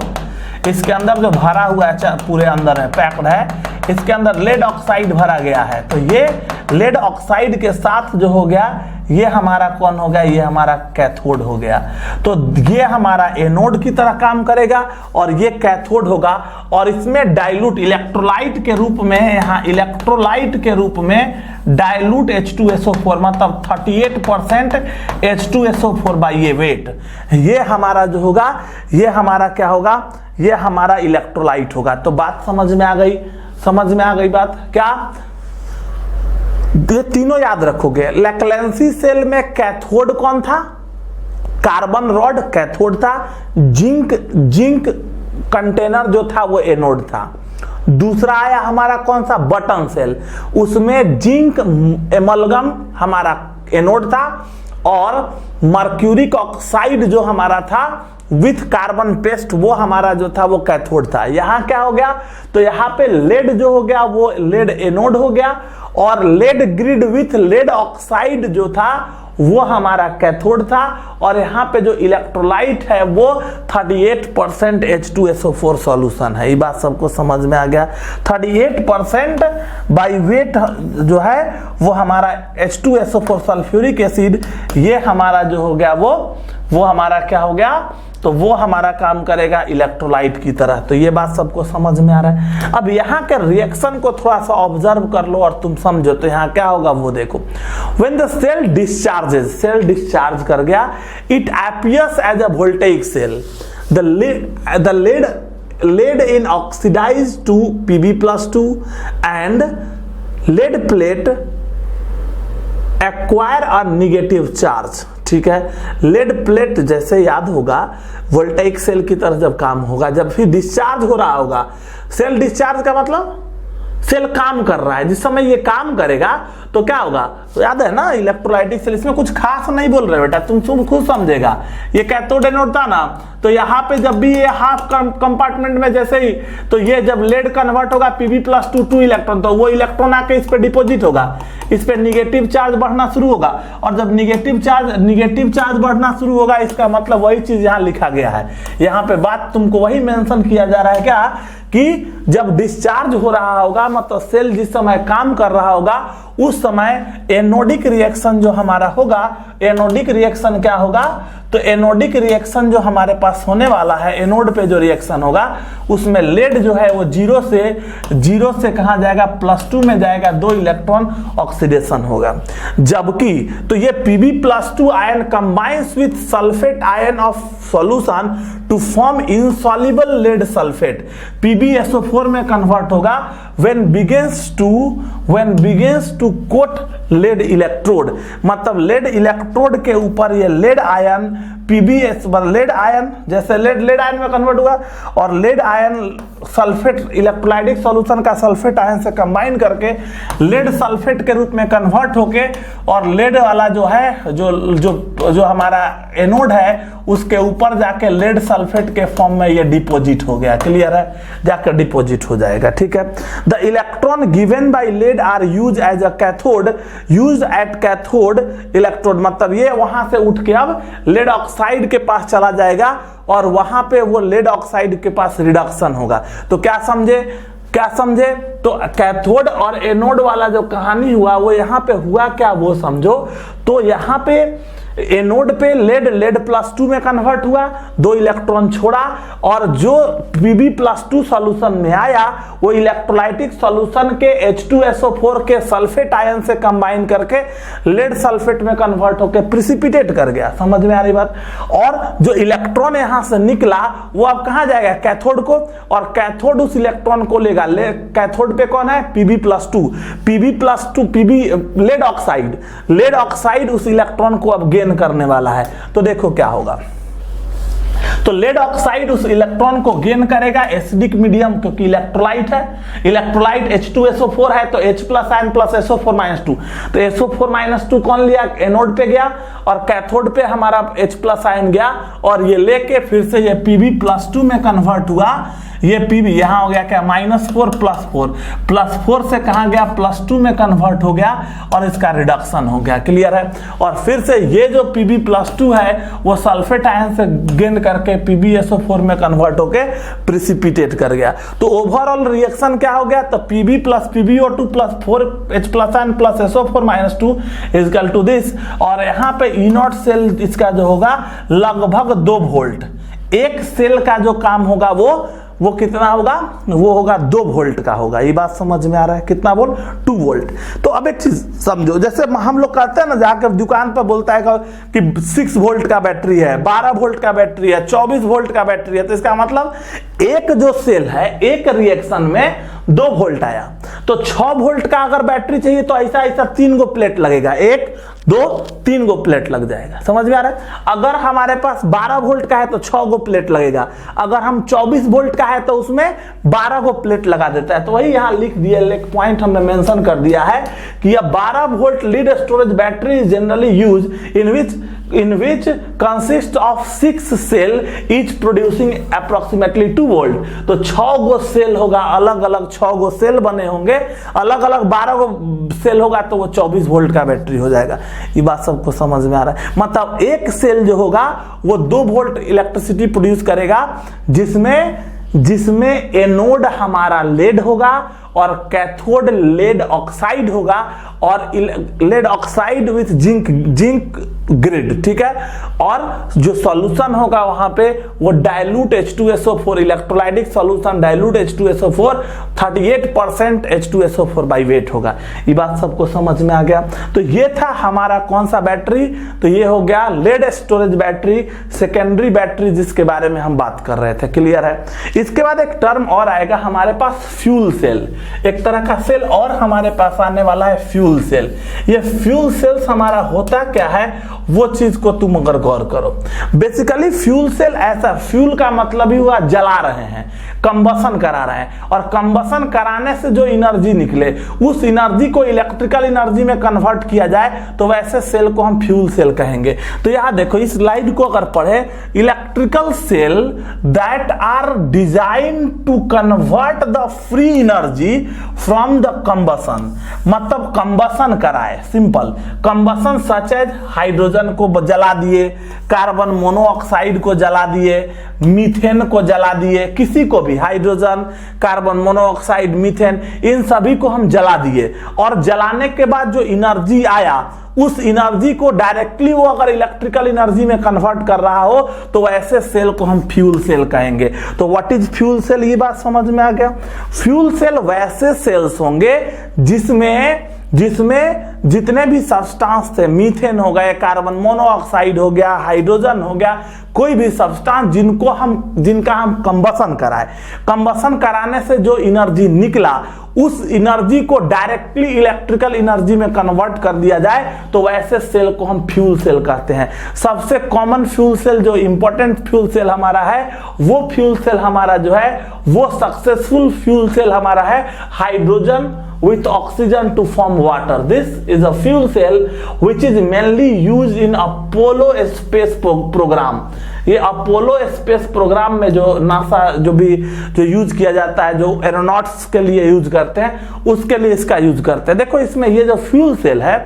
Speaker 1: इसके अंदर जो भरा हुआ है पूरे अंदर है, पैक्ड है, इसके अंदर लेड ऑक्साइड भरा गया है। तो ये लेड ऑक्साइड के साथ जो हो गया, ये हमारा कौन हो गया, ये हमारा कैथोड हो गया। तो ये हमारा एनोड की तरह काम करेगा और ये कैथोड होगा, और इसमें डाइल्यूट इलेक्ट्रोलाइट के रूप में, यहाँ इलेक्ट्रोलाइट के रूप में डाइल्यूट H2SO4 मतलब 38% H2SO4 बाई ये वेट। ये हमारा जो होगा, ये हमारा क्या होगा, ये हमारा इलेक्ट्रोलाइट होगा। तो बात समझ में आ गई, समझ में आ गई बात क्या? ये तीनों याद रखोगे। लैक्लेंसी सेल में कैथोड कौन था? कार्बन रॉड कैथोड था, जिंक कंटेनर जो था वो एनोड था। दूसरा आया हमारा कौन सा? बटन सेल, उसमें जिंक एमलगम हमारा एनोड था और मर्क्यूरिक ऑक्साइड जो हमारा था विथ कार्बन पेस्ट वो हमारा जो था वो कैथोड था। यहां क्या हो गया? तो यहां पे लेड जो हो गया वो लेड एनोड हो गया और lead grid with lead oxide जो था वो हमारा कैथोड था। और यहाँ पे जो इलेक्ट्रोलाइट है वो 38% H2SO4 सॉल्यूशन है। ये बात सबको समझ में आ गया। 38% बाई वेट जो है वो हमारा H2SO4 सल्फ्यूरिक एसिड, ये हमारा जो हो गया वो हमारा क्या हो गया? तो वो हमारा काम करेगा इलेक्ट्रोलाइट की तरह। तो ये बात सबको समझ में आ रहा है। अब यहाँ के रिएक्शन को थोड़ा सा ऑब्जर्व कर लो और तुम समझो। तो यहाँ क्या होगा वो देखो। When the cell discharges, cell discharge कर गया, it appears as a voltaic cell. The lead in oxidized to Pb+2 and lead plate acquire a negative charge। ठीक है, लेड प्लेट जैसे याद होगा वोल्टेइक सेल की तरह जब काम होगा, जब भी डिस्चार्ज हो रहा होगा। सेल डिस्चार्ज का मतलब सेल काम कर रहा है, जिस समय ये काम करेगा तो क्या होगा? तो याद है ना इलेक्ट्रोलाइटिक सेल, इसमें कुछ खास नहीं बोल रहे बेटा, तुम खुद समझेगा। ये कैथोड एनोड था ना, तो यहाँ पे जब भी ये हाफ कंपार्टमेंट में जैसे ही, तो ये जब लेड कन्वर्ट होगा Pb+2 2 इलेक्ट्रॉन, तो वो इलेक्ट्रॉन आके इस पे डिपोजिट होगा, इस पे निगेटिव चार्ज बढ़ना शुरू होगा। और जब निगेटिव चार्ज बढ़ना शुरू होगा, इसका मतलब वही चीज यहाँ लिखा गया है। यहाँ पे बात तुमको वही मेंशन किया जा रहा है क्या, कि जब डिस्चार्ज हो रहा होगा मतलब सेल जिस समय काम कर रहा होगा उस समय एनोडिक रिएक्शन जो हमारा होगा, एनोडिक रिएक्शन क्या होगा? तो एनोडिक रिएक्शन जो हमारे पास होने वाला है, एनोड पे जो रिएक्शन होगा उसमें लेड जो है वो जीरो से कहाँ जाएगा? +2 में जाएगा, 2 इलेक्ट्रॉन ऑक्सीडेशन होगा। जबकि तो ये Pb+2 ion combines with sulphate ion of solution to form insoluble lead sulphate. PbSO4 में कन्वर्ट होगा when begins to coat lead electrode, मतलब लेड इलेक्ट्रोड के ऊपर ये लेड आयन लेड आयन, जैसे लेड आयन में कन्वर्ट हुआ और lead ion sulphate electrolytic solution का सल्फेट आयन से कंबाइन करके लेड सल्फेट के रूप में कन्वर्ट होके और लेड वाला जो है जो हमारा एनोड है उसके ऊपर जाके लेड सल्फेट के फॉर्म में ये डिपोजिट हो गया। क्लियर है? जाकर डिपोजिट हो जाएगा। ठीक है। The electron given by lead are use as a cathode, use at cathode electrode, मतलब ये वहां से उठ के अब लेड ऑक्साइड के पास चला जाएगा और वहां पे वो लेड ऑक्साइड के पास रिडक्शन होगा। तो क्या समझे? तो कैथोड और एनोड वाला जो कहानी हुआ वो यहाँ पे हुआ क्या वो समझो। तो यहाँ पे एनोड पे लेड +2 में कन्वर्ट हुआ, 2 इलेक्ट्रॉन छोड़ा और जो Pb+2 सॉल्यूशन में आया वो इलेक्ट्रोलाइटिक सॉल्यूशन के H2SO4 के सल्फेट आयन से कंबाइन करके लेड सल्फेट में कन्वर्ट होकर प्रिसिपिटेट कर गया। समझ में आ रही बात? और जो इलेक्ट्रॉन यहां से निकला वो अब कहां जाएगा? कैथोड को, और कैथोड उस इलेक्ट्रॉन को लेगा। कैथोड पे कौन है? Pb+2 लेड ऑक्साइड उस इलेक्ट्रॉन को अब गेन करने वाला है। तो देखो क्या होगा। तो लेड ऑक्साइड उस इलेक्ट्रॉन को गेन करेगा एसिडिक मीडियम, क्योंकि इलेक्ट्रोलाइट है, इलेक्ट्रोलाइट H2SO4 है तो H+ आयन प्लस SO4-2, तो SO4-2 कौन लिया? एनोड पे गया और कैथोड पे हमारा H+ आयन गया और ये लेके फिर से ये Pb+2 में कन्वर्ट हुआ। ये Pb यहां हो गया क्या? -4 +4 से कहां गया? +2 में कन्वर्ट हो गया और इसका रिडक्शन हो गया। क्लियर है? और फिर से ये जो Pb+2 है वो सल्फेट आयन से गेन करके PbSO4 में कन्वर्ट होके प्रिसिपिटेट कर गया। तो ओवरऑल रिएक्शन क्या हो गया? तो Pb + PbO2 + 4H+ ion plus SO4-2 equal to this. और यहाँ पे E0 सेल इसका जो होगा लगभग 2 वोल्ट। एक सेल का जो काम होगा वो वो कितना होगा, वो होगा 2 वोल्ट का होगा। ये बात समझ में आ रहा है, कितना वोल्ट, 2 वोल्ट। तो अब एक चीज समझो, जैसे हम लोग कहते हैं ना, जाकर दुकान पर बोलता है कि 6 वोल्ट का बैटरी है, 12 वोल्ट का बैटरी है, 24 वोल्ट का बैटरी है, तो इसका मतलब एक जो सेल है, एक रिएक्शन में 2 वोल्ट आया। तो 6 वोल्ट का अगर बैटरी चाहिए तो ऐसा ऐसा 3 गो प्लेट लगेगा, 1 2 3 गो प्लेट लग जाएगा। समझ में आ रहा है? अगर हमारे पास 12 वोल्ट का है तो 6 गो प्लेट लगेगा, अगर हम 24 वोल्ट का है तो उसमें 12 गो प्लेट लगा देता है। तो वही यहां लिख दिया, एक पॉइंट हमने मेंशन कर दिया है कि यह 12 volt lead storage battery is generally use in which consist of 6 cell each producing approximately 2 volt। तो 6 गो सेल होगा, अलग अलग 6 गो सेल बने होंगे, अलग अलग 12 गो सेल होगा, तो वो 24 वोल्ट का बैटरी हो जाएगा। ये बात सबको समझ में आ रहा है? मतलब एक सेल जो होगा वो 2 वोल्ट इलेक्ट्रिसिटी प्रोड्यूस करेगा, जिसमें एनोड हमारा लेड होगा और कैथोड लेड ऑक्साइड होगा, और lead oxide with zinc grid, ठीक है। और जो सॉल्यूशन होगा वहां पे वो dilute H2SO4, electrolytic solution dilute H2SO4 38% H2SO4 by weight होगा। ये बात सबको समझ में आ गया? तो ये था हमारा कौन सा बैटरी, तो ये हो गया lead storage battery, secondary battery, जिसके बारे में हम बात कर रहे थे। क्लियर है? इसके बाद एक टर्म और आएगा हमारे पास, फ्यूल सेल। एक तरह का सेल और हमारे पास आने वाला है, फ्यूल सेल। ये फ्यूल सेल्स हमारा होता क्या है, वो चीज को तुम अगर गौर करो। बेसिकली फ्यूल सेल ऐसा, फ्यूल का मतलब ही हुआ जला रहे हैं, कंबसन करा रहे हैं, और कंबसन कराने से जो एनर्जी निकले उस एनर्जी को इलेक्ट्रिकल एनर्जी में कन्वर्ट किया जाए, तो वैसे सेल को हम फ्यूल सेल कहेंगे। तो यहां देखो, इस स्लाइड को अगर पढ़े, electrical cell that are design to convert the free energy from the combustion, मतलब कंबसन कराए, simple combustion such as hydrogen को जला दिए, कार्बन मोनोऑक्साइड को जला दिए, मीथेन को जला दिए, किसी को भी, हाइड्रोजन, कार्बन मोनोऑक्साइड, मीथेन, इन सभी को हम जला दिए, और जलाने के बाद जो एनर्जी आया उस एनर्जी को डायरेक्टली वो अगर इलेक्ट्रिकल एनर्जी में कन्वर्ट कर रहा हो, तो ऐसे सेल को हम फ्यूल सेल कहेंगे। तो व्हाट इज फ्यूल सेल, ये बात समझ में आ गया? फ्यूल सेल वैसे सेल्स होंगे जिसमें जितने भी सब्सटेंस थे, मीथेन हो गए, कार्बन मोनोऑक्साइड हो गया, हाइड्रोजन हो गया, कोई भी सब्सटेंस जिनका हम कंबसन कराए, कंबसन कराने से जो एनर्जी निकला उस एनर्जी को डायरेक्टली इलेक्ट्रिकल एनर्जी में कन्वर्ट कर दिया जाए, तो वैसे सेल को हम फ्यूल सेल कहते हैं। सबसे कॉमन फ्यूल सेल, जो इंपॉर्टेंट फ्यूल सेल हमारा है, वो फ्यूल सेल हमारा जो है, वो सक्सेसफुल फ्यूल सेल हमारा है hydrogen with oxygen to form water. This is a fuel cell which is mainly used in Apollo space program. ये अपोलो स्पेस प्रोग्राम में जो नासा जो यूज किया जाता है, जो एरोनॉट्स के लिए यूज करते हैं, उसके लिए इसका यूज करते हैं। देखो इसमें ये जो फ्यूल सेल है,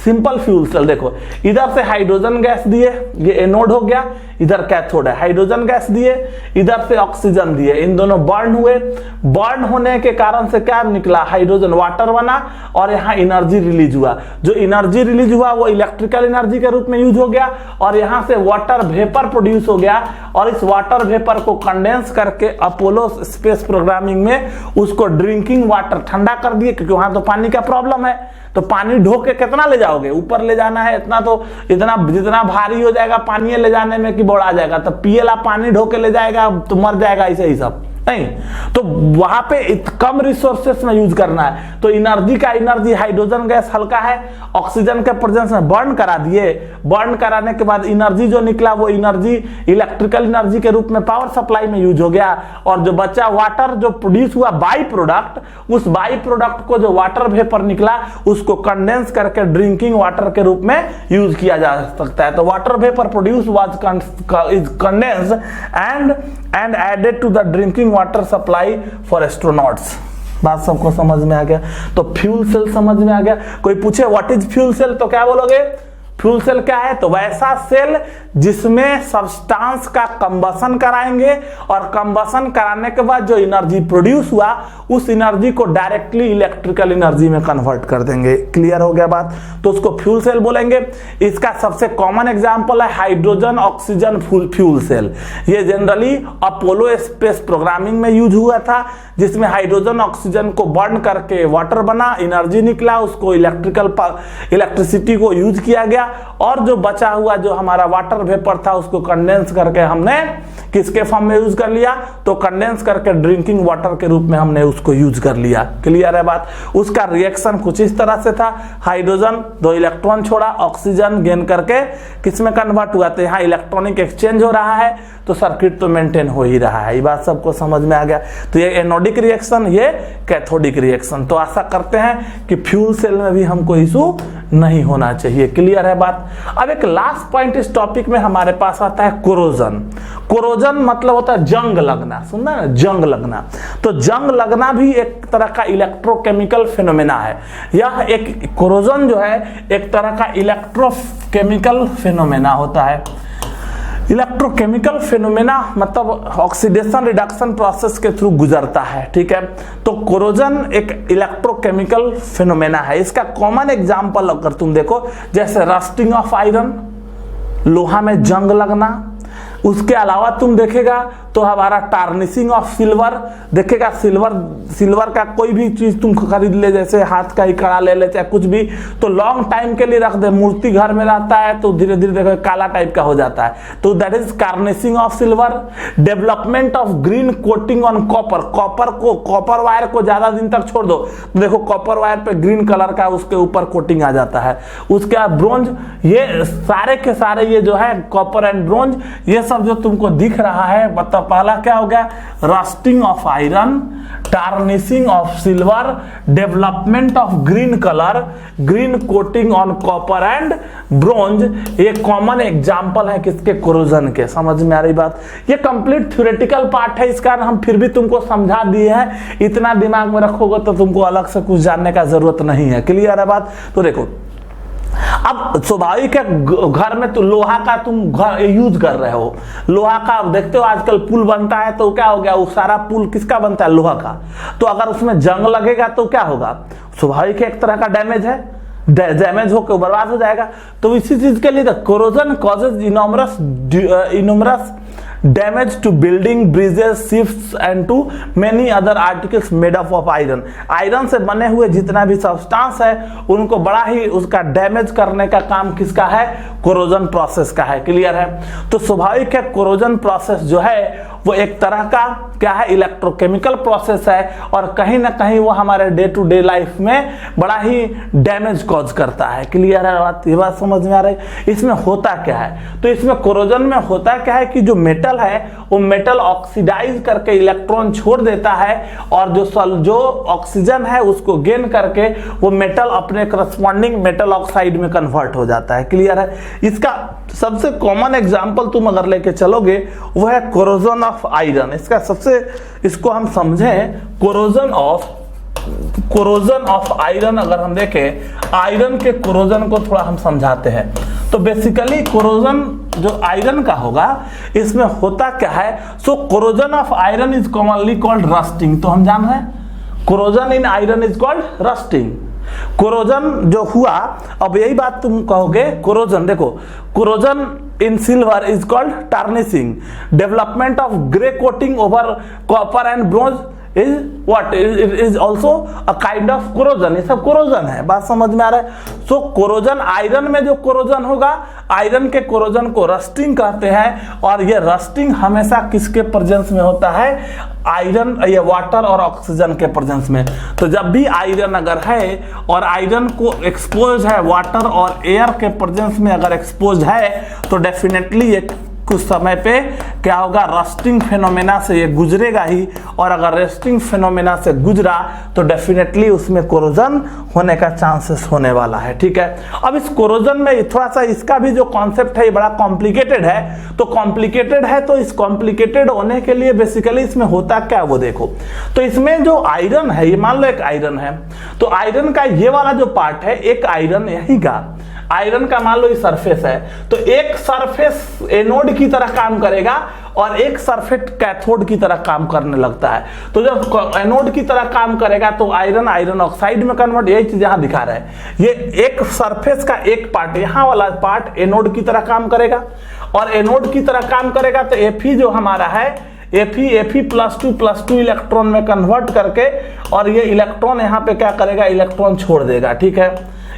Speaker 1: सिंपल फ्यूल सेल, देखो इधर से हाइड्रोजन गैस दिए, ये एनोड हो गया, इधर कैथोड है, हाइड्रोजन गैस दिए, इधर से ऑक्सीजन दिए, इन दोनों बर्न हुए, बर्न होने के कारण से क्या निकला, हाइड्रोजन वाटर बना, और यहाँ एनर्जी रिलीज हुआ। जो एनर्जी रिलीज हुआ वो इलेक्ट्रिकल एनर्जी के रूप में यूज हो गया, और यहाँ से वाटर वेपर प्रोड्यूस हो गया, और इस वाटर वेपर को कंडेंस करके अपोलो स्पेस प्रोग्रामिंग में उसको ड्रिंकिंग वाटर ठंडा कर दिए, क्योंकि वहां तो पानी का प्रॉब्लम है। तो पानी ढो के कितना ले जाओगे, ऊपर ले जाना है, इतना तो इतना जितना भारी हो जाएगा पानी ले जाने में कि बड़ा जाएगा, तो पिएला पानी ढो के ले जाएगा तो मर जाएगा, ऐसे ही सब नहीं। तो वहां पे कम रिसोर्सेस में यूज करना है, तो एनर्जी हाइड्रोजन गैस हल्का है, ऑक्सीजन के प्रेजेंस में बर्न करा दिए, बर्न कराने के बाद एनर्जी जो निकला वो एनर्जी इलेक्ट्रिकल एनर्जी के रूप में पावर सप्लाई में यूज हो गया, और जो बचा वाटर जो प्रोड्यूस हुआ बाई प्रोडक्ट, उस बाई प्रोडक्ट को जो वाटर वेपर निकला उसको कंडेंस करके ड्रिंकिंग वाटर के रूप में यूज किया जा सकता है। तो water vapour produce was condensed and added to the drinking water supply for astronauts. बात सबको समझ में आ गया? तो फ्यूल सेल समझ में आ गया। कोई पूछे व्हाट इज फ्यूल सेल, तो क्या बोलोगे? फ्यूल सेल क्या है? तो वैसा सेल जिसमें सब्सटेंस का कंबसन कराएंगे और कंबसन कराने के बाद जो एनर्जी प्रोड्यूस हुआ उस एनर्जी को डायरेक्टली इलेक्ट्रिकल एनर्जी में कन्वर्ट कर देंगे। क्लियर हो गया बात? तो उसको फ्यूल सेल बोलेंगे। इसका सबसे कॉमन एग्जांपल है हाइड्रोजन ऑक्सीजन फ्यूल सेल। ये जनरली अपोलो स्पेस प्रोग्रामिंग में यूज हुआ था, जिसमें हाइड्रोजन ऑक्सीजन को बर्न करके वाटर बना, एनर्जी निकला, उसको इलेक्ट्रिसिटी को यूज किया गया और जो बचा हुआ जो हमारा वाटर वेपर था उसको कंडेंस करके हमने किसके फॉर्म में यूज कर लिया? तो कंडेंस करके ड्रिंकिंग वाटर के रूप में हमने उसको यूज कर लिया। क्लियर है बात? उसका रिएक्शन कुछ इस तरह से था, हाइड्रोजन 2 इलेक्ट्रॉन छोड़ा, ऑक्सीजन गेन करके किसमें कन्वर्ट हुआ? तो यहाँ इलेक्ट्रॉनिक एक्सचेंज हो रहा है, तो सर्किट तो मेंटेन हो ही रहा है। ये बात सबको समझ में आ गया? तो ये एनोडिक रिएक्शन, ये कैथोडिक रिएक्शन। तो आशा करते हैं कि फ्यूल सेल में भी हमको इशू नहीं होना चाहिए। क्लियर है बात? अब एक लास्ट पॉइंट इस टॉपिक में हमारे पास आता है कोरोजन। कोरोजन मतलब होता है जंग लगना, सुनना ना, जंग लगना। तो जंग लगना भी एक तरह का इलेक्ट्रोकेमिकल फिनोमेना है। यह एक कोरोजन जो है एक तरह का इलेक्ट्रोकेमिकल फिनोमेना होता है। इलेक्ट्रोकेमिकल फिनोमेना मतलब ऑक्सीडेशन रिडक्शन प्रोसेस के थ्रू गुजरता है। ठीक है, तो कोरोजन एक इलेक्ट्रोकेमिकल फिनोमेना है। इसका कॉमन एग्जांपल अगर तुम देखो, जैसे रस्टिंग ऑफ आयरन, लोहा में जंग लगना। उसके अलावा तुम देखेगा तो हमारा टार्निशिंग ऑफ सिल्वर, देखेगा सिल्वर का कोई भी चीज तुम खरीद ले, जैसे हाथ का ही कड़ा ले ले चाहे कुछ भी, तो लॉन्ग टाइम के लिए रख दे, मूर्ति घर में रहता है तो धीरे धीरे देखो काला टाइप का हो जाता है, तो that is tarnishing of silver. Development of green coating on copper, copper wire को ज्यादा दिन तक छोड़ दो तो देखो कॉपर वायर पे ग्रीन कलर का उसके ऊपर कोटिंग आ जाता है। उसके बाद ब्रोंज, ये सारे के सारे ये जो है कॉपर एंड ब्रोंज, ये सब जो तुमको दिख रहा है, मतलब पहला क्या हो गया? Rusting of iron, tarnishing of silver, development of green colour, green coating on copper and bronze. ये कॉमन एग्जांपल है किसके? कोरोजन के। समझ में आ रही बात? ये कंप्लीट थ्योरेटिकल पार्ट है, इसका हम फिर भी तुमको समझा दिए हैं। इतना दिमाग में रखोगे तो तुमको अलग से कुछ जानने का जरूरत नहीं है। क्लियर है बात? तो देखो, अब स्वाभाविक है घर में तो लोहा का तुम घर यूज कर रहे हो, लोहा का देखते हो आजकल पुल बनता है तो क्या हो गया? वो सारा पुल किसका बनता है? लोहा का। तो अगर उसमें जंग लगेगा तो क्या होगा? स्वाभाविक है एक तरह का डैमेज है, डैमेज होकर बर्बाद हो जाएगा। तो इसी चीज के लिए corrosion causes enormous damage to building, bridges, ships and to many other articles made up of iron। Iron से बने हुए जितना भी सब्सटेंस है उनको बड़ा ही उसका डैमेज करने का काम किसका है? कोरोजन प्रोसेस का है। क्लियर है? तो स्वाभाविक है कोरोजन प्रोसेस जो है वो एक तरह का क्या है? इलेक्ट्रोकेमिकल प्रोसेस है और कहीं ना कहीं वो हमारे डे टू डे लाइफ में बड़ा ही डैमेज कॉज करता है। क्लियर है बात? ये बात समझ में आ रही है? इसमें होता क्या है? तो इसमें कोरोजन में होता क्या है कि जो मेटल है वो मेटल ऑक्सीडाइज करके इलेक्ट्रॉन छोड़ देता है और जो ऑक्सीजन है उसको गेन करके वो मेटल अपने करस्पॉन्डिंग मेटल ऑक्साइड में कन्वर्ट हो जाता है। क्लियर है? इसका सबसे कॉमन एग्जांपल तुम अगर लेके चलोगे वो है कोरोजन ऑफ आयरन। इसको हम समझें, कोरोजन ऑफ आयरन अगर हम देखें, आयरन के कोरोजन को थोड़ा हम समझाते हैं। तो बेसिकली कोरोजन जो आयरन का होगा इसमें होता क्या है? So corrosion of iron is commonly called rusting. तो हम जान रहे हैं corrosion in iron is called rusting. Corrosion जो हुआ, अब यही बात तुम कहोगे, कोरोजन देखो, corrosion in silver is called tarnishing, development of grey coating over copper and bronze is what is also a kind of corrosion। ये सब कोरोजन है। बात समझ में आ रहा है? सो कोरोजन, आयरन में जो कोरोजन होगा, आयरन के कोरोजन को रस्टिंग कहते हैं और ये रस्टिंग हमेशा किसके प्रेजेंस में होता है? आयरन, ये वाटर और ऑक्सीजन के प्रेजेंस में। तो जब भी आयरन अगर है और आयरन को एक्सपोज है वाटर और एयर के प्रेजेंस में अगर एक्सपोज है तो डेफिनेटली ये कुछ समय पे क्या होगा? रस्टिंग फिनोमेना से ये गुजरेगा ही, और अगर रस्टिंग फिनोमेना से गुजरा तो डेफिनेटली उसमें कोरोजन होने का चांसेस होने वाला है। ठीक है, अब इस कोरोजन में थोड़ा सा इसका भी जो कॉन्सेप्ट है ये बड़ा कॉम्प्लिकेटेड है। तो कॉम्प्लिकेटेड है तो इस कॉम्प्लिकेटेड होने के लिए बेसिकली इसमें होता क्या वो देखो। तो इसमें जो आयरन है, ये मान लो एक आयरन है, तो आयरन का ये वाला जो पार्ट है, एक आयरन यही का आयरन का मान लो ये सरफेस है, तो एक सरफेस एनोड की तरह काम करेगा और एक सरफेस कैथोड की तरह काम करने लगता है। तो जब एनोड की तरह काम करेगा तो आयरन आयरन ऑक्साइड में कन्वर्ट, यही चीज यहां दिखा रहा है। ये एक सरफेस का एक पार्ट, यहां वाला पार्ट एनोड की तरह काम करेगा और एनोड की तरह काम करेगा तो Fe जो हमारा है Fe +2 इलेक्ट्रॉन में कन्वर्ट करके, और ये इलेक्ट्रॉन यहाँ पे क्या करेगा, इलेक्ट्रॉन छोड़ देगा, ठीक है।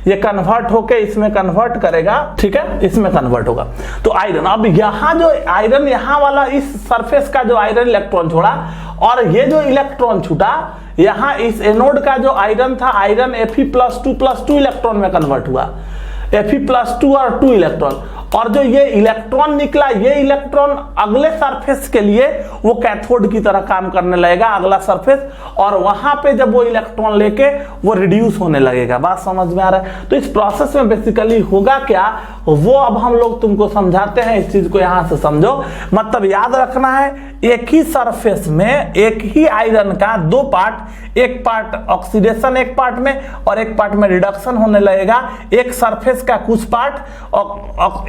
Speaker 1: ये कन्वर्ट होके इसमें कन्वर्ट करेगा, ठीक है, इसमें कन्वर्ट होगा। तो आयरन, अब यहाँ जो आयरन, यहाँ वाला इस सरफेस का जो आयरन इलेक्ट्रॉन छोड़ा और ये जो इलेक्ट्रॉन छूटा, यहाँ इस एनोड का जो आयरन था, आयरन Fe +2 इलेक्ट्रॉन में कन्वर्ट हुआ, Fe +2 और 2 इलेक्ट्रॉन, और जो ये इलेक्ट्रॉन निकला, ये इलेक्ट्रॉन अगले सरफेस के लिए वो कैथोड की तरह काम करने लगेगा, अगला सरफेस, और वहां पे जब वो इलेक्ट्रॉन लेके वो रिड्यूस होने लगेगा। बात समझ में आ रहा है? तो इस प्रोसेस में बेसिकली होगा क्या, वो अब हम लोग तुमको समझाते हैं, इस चीज को यहां से समझो। मतलब याद रखना है, एक ही सरफेस में एक ही आयरन का दो पार्ट, एक पार्ट ऑक्सीडेशन एक पार्ट में और एक पार्ट में रिडक्शन होने लगेगा। एक सरफेस का कुछ पार्ट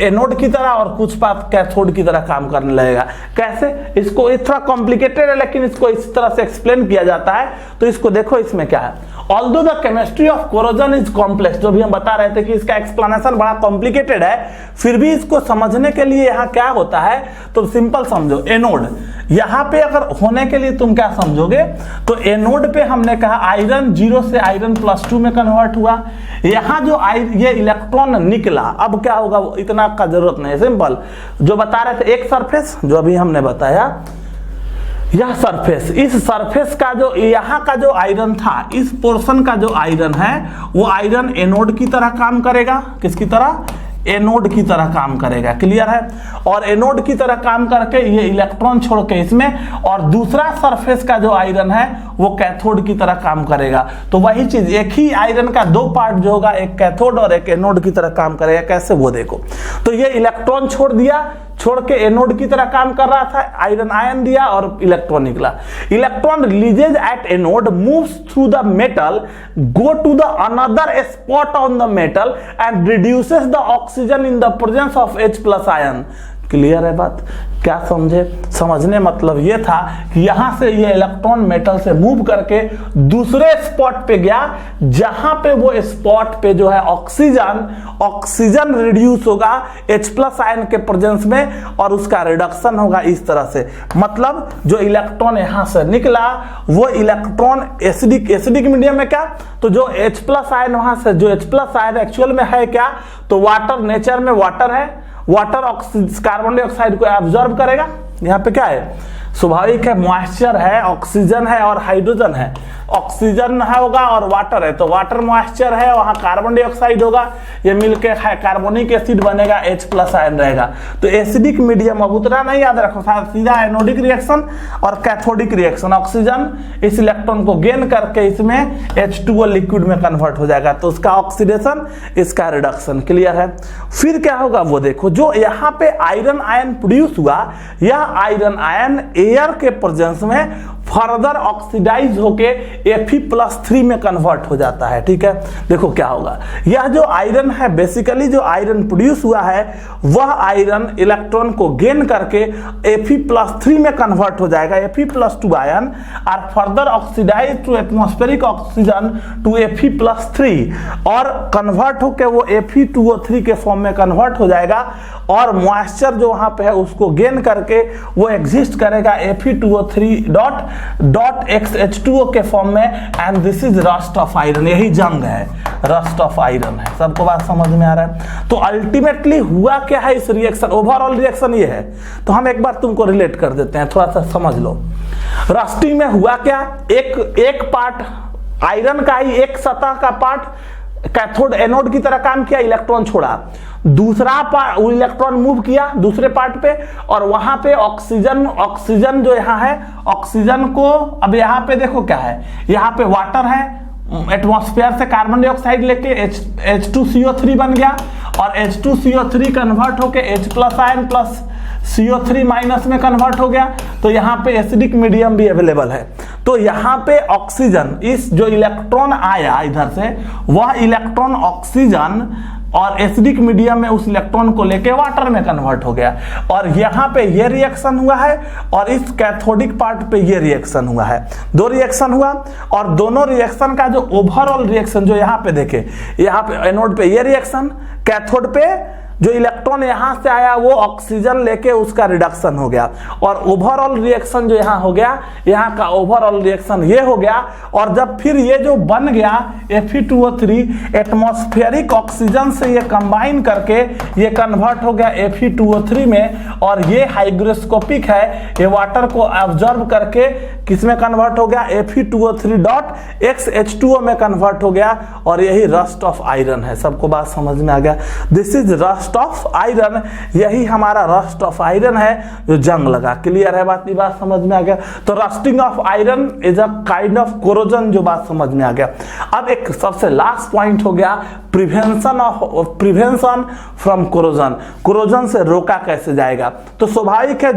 Speaker 1: एनोड की तरह और कुछ पार्ट कैथोड की तरह काम करने लगेगा। कैसे? इसको थोड़ा कॉम्प्लिकेटेड है, लेकिन इसको इस तरह से एक्सप्लेन किया जाता है। तो इसको देखो, इसमें क्या है। Although the chemistry of corrosion is complex, जो भी हम बता रहे थे कि इसका एक्सप्लेनेशन बड़ा कॉम्प्लिकेटेड है, फिर भी इसको समझने के लिए यहाँ क्या होता है तो सिंपल समझो। एनोड यहाँ पे अगर होने के लिए तुम क्या समझोगे, तो एनोड पे हमने कहा आयरन 0 से आयरन +2 में कन्वर्ट हुआ। यहाँ जो ये इलेक्ट्रॉन निकला, अब क्या होगा, इतना का जरूरत नहीं है, सिंपल जो बता रहे थे। एक सरफेस जो अभी हमने बताया, यह सरफेस, इस सरफेस का जो यहाँ का जो आयरन था, इस पोर्शन का जो आयरन है, वो आयरन एनोड की तरह काम करेगा। किसकी तरह? एनोड की तरह काम करेगा। क्लियर है? और एनोड की तरह काम करके ये इलेक्ट्रॉन छोड़ के इसमें, और दूसरा सरफेस का जो आयरन है वो कैथोड की तरह काम करेगा। तो वही चीज, एक ही आयरन का दो पार्ट जो होगा, एक कैथोड और एक एनोड की तरह काम करेगा। कैसे, वो देखो। तो ये इलेक्ट्रॉन छोड़ दिया, छोड़ के एनोड की तरह काम कर रहा था, आयरन आयन दिया और इलेक्ट्रॉन निकला। Electron releases at anode, moves through the metal, go to the another spot on the metal and reduces the oxygen in the presence of H+ ion. Clear है बात? क्या समझे? समझने मतलब ये था कि यहां से ये इलेक्ट्रॉन मेटल से मूव करके दूसरे स्पॉट पे गया, जहां पे वो स्पॉट पे जो है ऑक्सीजन रिड्यूस होगा H+ आयन के प्रेजेंस में, और उसका रिडक्शन होगा इस तरह से। मतलब जो इलेक्ट्रॉन यहां से निकला, वो इलेक्ट्रॉन एसिडिक मीडियम में क्या, तो जो H+ आयन वहां से, जो H+ आयन एक्चुअल में है क्या, तो वाटर, नेचर में वाटर है, वाटर कार्बन डाइऑक्साइड को एब्जॉर्ब करेगा। यहाँ पे क्या है, स्वाभाविक है, मॉइस्चर है, ऑक्सीजन है और हाइड्रोजन है। ऑक्सीजन होगा और वाटर है, तो वाटर मॉइस्चर है, वहां कार्बन डाइऑक्साइड होगा, ये मिलके कार्बोनिक एसिड बनेगा, H+ आयन रहेगा। तो एसिडिक मीडियम, अब उतना नहीं याद रखो, सीधा एनोडिक रिएक्शन और कैथोडिक रिएक्शन। ऑक्सीजन इस इलेक्ट्रॉन को गेन करके इसमें H2O लिक्विड में कन्वर्ट हो जाएगा, तो उसका ऑक्सीडेशन, इसका रिडक्शन। क्लियर है? फिर क्या होगा वो देखो, जो यहाँ पे आयरन आयन प्रोड्यूस हुआ, यह आयरन आयन एयर के प्रेजेंस में फर्दर ऑक्सीडाइज होके Fe+3 में कन्वर्ट हो जाता है। ठीक है, देखो क्या होगा। यह जो आयरन है, बेसिकली जो आयरन प्रोड्यूस हुआ है, वह आयरन इलेक्ट्रॉन को गेन करके Fe+3 में कन्वर्ट हो जाएगा। Fe+2 ion are further oxidize to atmospheric oxygen to Fe+3 और कन्वर्ट होके वो Fe2O3 के फॉर्म में कन्वर्ट हो जाएगा, और मॉइस्चर जो वहां पे है उसको गेन करके वो एग्जिस्ट करेगा Fe2O3.XH2O के फॉर्म में, and this is rust of iron. यही जंग है, रस्ट ऑफ आयरन है। सबको बात समझ में आ रहा है? तो अल्टीमेटली हुआ क्या है इस रिएक्शन, ओवरऑल रिएक्शन ये है। तो हम एक बार तुमको रिलेट कर देते हैं, थोड़ा सा समझ लो। रस्टिंग में हुआ क्या, एक पार्ट आयरन का ही एक सतह का पार्ट कैथोड एनोड की तरह काम किया, इलेक्ट्रॉन छोड़ा। दूसरा पार्ट इलेक्ट्रॉन मूव किया दूसरे पार्ट पे, और वहां पे ऑक्सीजन जो यहाँ है, ऑक्सीजन को, अब यहाँ पे देखो क्या है, यहाँ पे वाटर है, एटमॉस्फेयर से कार्बन डाइऑक्साइड लेके H2CO3 बन गया, और H2CO3 कन्वर्ट होके H+ ion plus CO3 minus में कन्वर्ट हो गया। तो यहाँ पे एसिडिक मीडियम भी अवेलेबल है। तो यहाँ पे ऑक्सीजन, इस जो इलेक्ट्रॉन आया इधर से, वह इलेक्ट्रॉन ऑक्सीजन और एसिडिक मीडियम में उस इलेक्ट्रॉन को लेके वाटर में कन्वर्ट हो गया, और यहाँ पे ये रिएक्शन हुआ है और इस कैथोडिक पार्ट पे ये रिएक्शन हुआ है। दो रिएक्शन हुआ, और दोनों रिएक्शन का जो ओवरऑल रिएक्शन जो यहाँ पे देखे, यहाँ पे एनोड पे ये रिएक्शन, कैथोड पे जो इलेक्ट्रॉन यहां से आया वो ऑक्सीजन लेके उसका रिडक्शन हो गया, और ओवरऑल रिएक्शन जो यहां हो गया, यहां का ओवरऑल रिएक्शन ये हो गया। और जब फिर ये जो बन गया Fe2O3 एटमॉस्फेरिक ऑक्सीजन से ये कंबाइन करके ये कन्वर्ट हो गया Fe2O3 में, और ये हाइग्रोस्कोपिक है, ये वाटर को ऑब्जर्व करके किसमें कन्वर्ट हो गया, Fe2O3.XH2O में कन्वर्ट हो गया, और यही रस्ट ऑफ आयरन है। सबको बात समझ में आ गया? This is rust of iron, यही हमारा रस्ट ऑफ आयरन है जो जंग लगा। क्लियर है बात? ये बात समझ में आ गया? तो rusting of iron is a kind of corrosion, जो बात समझ में आ गया। अब एक सबसे लास्ट पॉइंट हो गया प्रिवेंशन फ्रॉम कोरोजन। कोरोजन से रोका कैसे जाएगा? तो स्वाभाविक है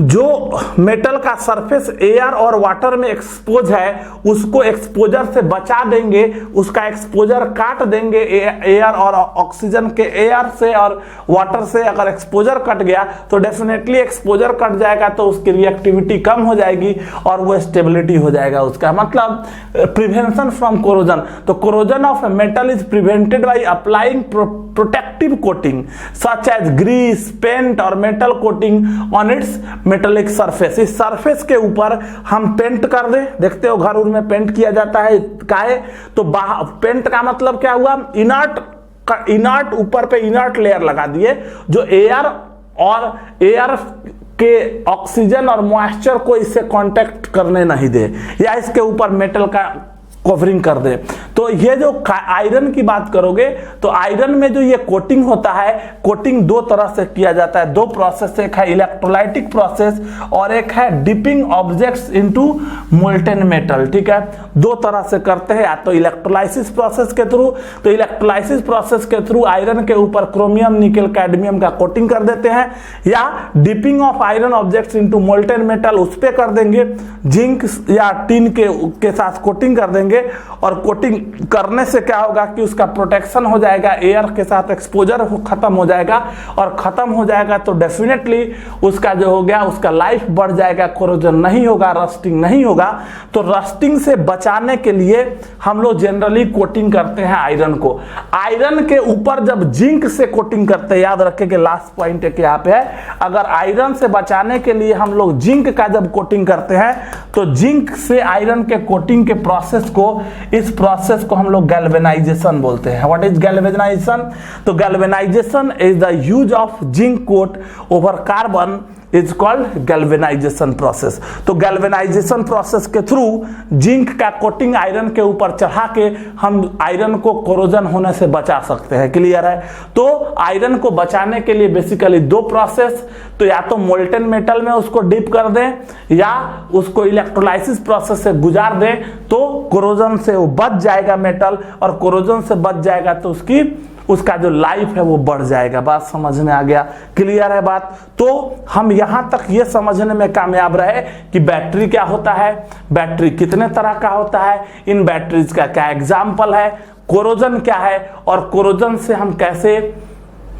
Speaker 1: जो मेटल का सरफेस एयर और वाटर में एक्सपोज है उसको एक्सपोजर से बचा देंगे, उसका एक्सपोजर काट देंगे। एयर और ऑक्सीजन के एयर से और वाटर से अगर एक्सपोजर कट गया तो डेफिनेटली एक्सपोजर कट जाएगा तो उसकी रिएक्टिविटी कम हो जाएगी और वो स्टेबिलिटी हो जाएगा। उसका मतलब प्रिवेंशन फ्रॉम कोरोजन। तो corrosion of metal is prevented by applying protective coating such as grease, paint or metal coating on its metallic surface. इस सरफेस के ऊपर हम पेंट कर दें, देखते हो घर में पेंट किया जाता है काहे, तो पेंट का मतलब क्या हुआ, इनर्ट ऊपर पे इनर्ट लेयर लगा दिए जो एयर के ऑक्सीजन और मॉइस्चर को इससे कांटेक्ट करने नहीं दे, या इसके ऊपर मेटल का कवरिंग कर दे। तो ये जो आयरन की बात करोगे तो आयरन में जो ये कोटिंग होता है, कोटिंग दो तरह से किया जाता है, दो प्रोसेस, एक है इलेक्ट्रोलाइटिक प्रोसेस और एक है dipping objects into molten metal. ठीक है, दो तरह से करते हैं, या तो इलेक्ट्रोलाइसिस प्रोसेस के थ्रू, तो इलेक्ट्रोलाइसिस प्रोसेस के थ्रू आयरन के ऊपर क्रोमियम, निकेल, कैडमियम का कोटिंग कर देते हैं, या dipping of iron objects into molten metal उस पे कर देंगे, जिंक या टिन के साथ कोटिंग कर देंगे। और कोटिंग करने से क्या होगा कि उसका प्रोटेक्शन हो जाएगा, एयर के साथ एक्सपोजर खत्म हो जाएगा, और खत्म हो जाएगा तो डेफिनेटली उसका जो हो गया उसका लाइफ बढ़ जाएगा, कोरोजन नहीं होगा, रस्टिंग नहीं होगा। तो रस्टिंग से बचाने के लिए हम लोग जनरली कोटिंग करते हैं आयरन को। आयरन के ऊपर जब जिंक से कोटिंग करते हैं, याद रखें कि लास्ट पॉइंट है कि यहाँ पे है, अगर आयरन से बचाने के लिए हम लोग जिंक का जब कोटिंग करते हैं तो जिंक से आयरन के कोटिंग के प्रोसेस को, इस प्रोसेस को हम लोग गैल्वेनाइजेशन बोलते हैं। What is galvanization? तो galvanization is the use of zinc coat over carbon is called galvanization process. तो गैल्वेनाइजेशन प्रोसेस के थ्रू जिंक का कोटिंग आयरन के ऊपर चढ़ा के हम आयरन को कोरोजन होने से बचा सकते हैं। क्लियर है? तो आयरन को बचाने के लिए बेसिकली दो प्रोसेस, तो या तो मोल्टेन मेटल में उसको डिप कर दें या उसको इलेक्ट्रोलाइसिस प्रोसेस से गुजार दें, तो कोरोजन से वो बच जाएगा मेटल, और कोरोजन से बच जाएगा तो उसका जो लाइफ है वो बढ़ जाएगा। बात समझ में आ गया? क्लियर है बात? तो हम यहां तक ये समझने में कामयाब रहे कि बैटरी क्या होता है, बैटरी कितने तरह का होता है, इन बैटरीज का क्या एग्जाम्पल है, कोरोजन क्या है, और कोरोजन से हम कैसे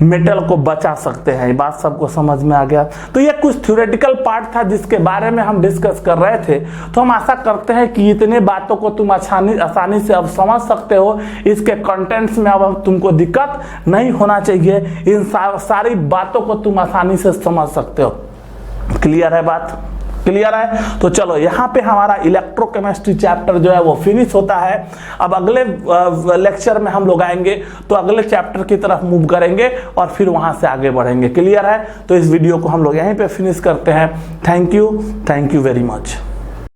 Speaker 1: मेटल को बचा सकते हैं। ये बात सबको समझ में आ गया? तो ये कुछ थ्योरेटिकल पार्ट था जिसके बारे में हम डिस्कस कर रहे थे। तो हम आशा करते हैं कि इतने बातों को तुम आसानी से अब समझ सकते हो, इसके कंटेंट्स में अब तुमको दिक्कत नहीं होना चाहिए, इन सारी बातों को तुम आसानी से समझ सकते हो। क्लियर है बात? क्लियर है? तो चलो यहाँ पे हमारा इलेक्ट्रोकेमिस्ट्री चैप्टर जो है वो फिनिश होता है। अब अगले लेक्चर में हम लोग आएंगे तो अगले चैप्टर की तरफ मूव करेंगे और फिर वहां से आगे बढ़ेंगे। क्लियर है? तो इस वीडियो को हम लोग यहीं पे फिनिश करते हैं। Thank you very much.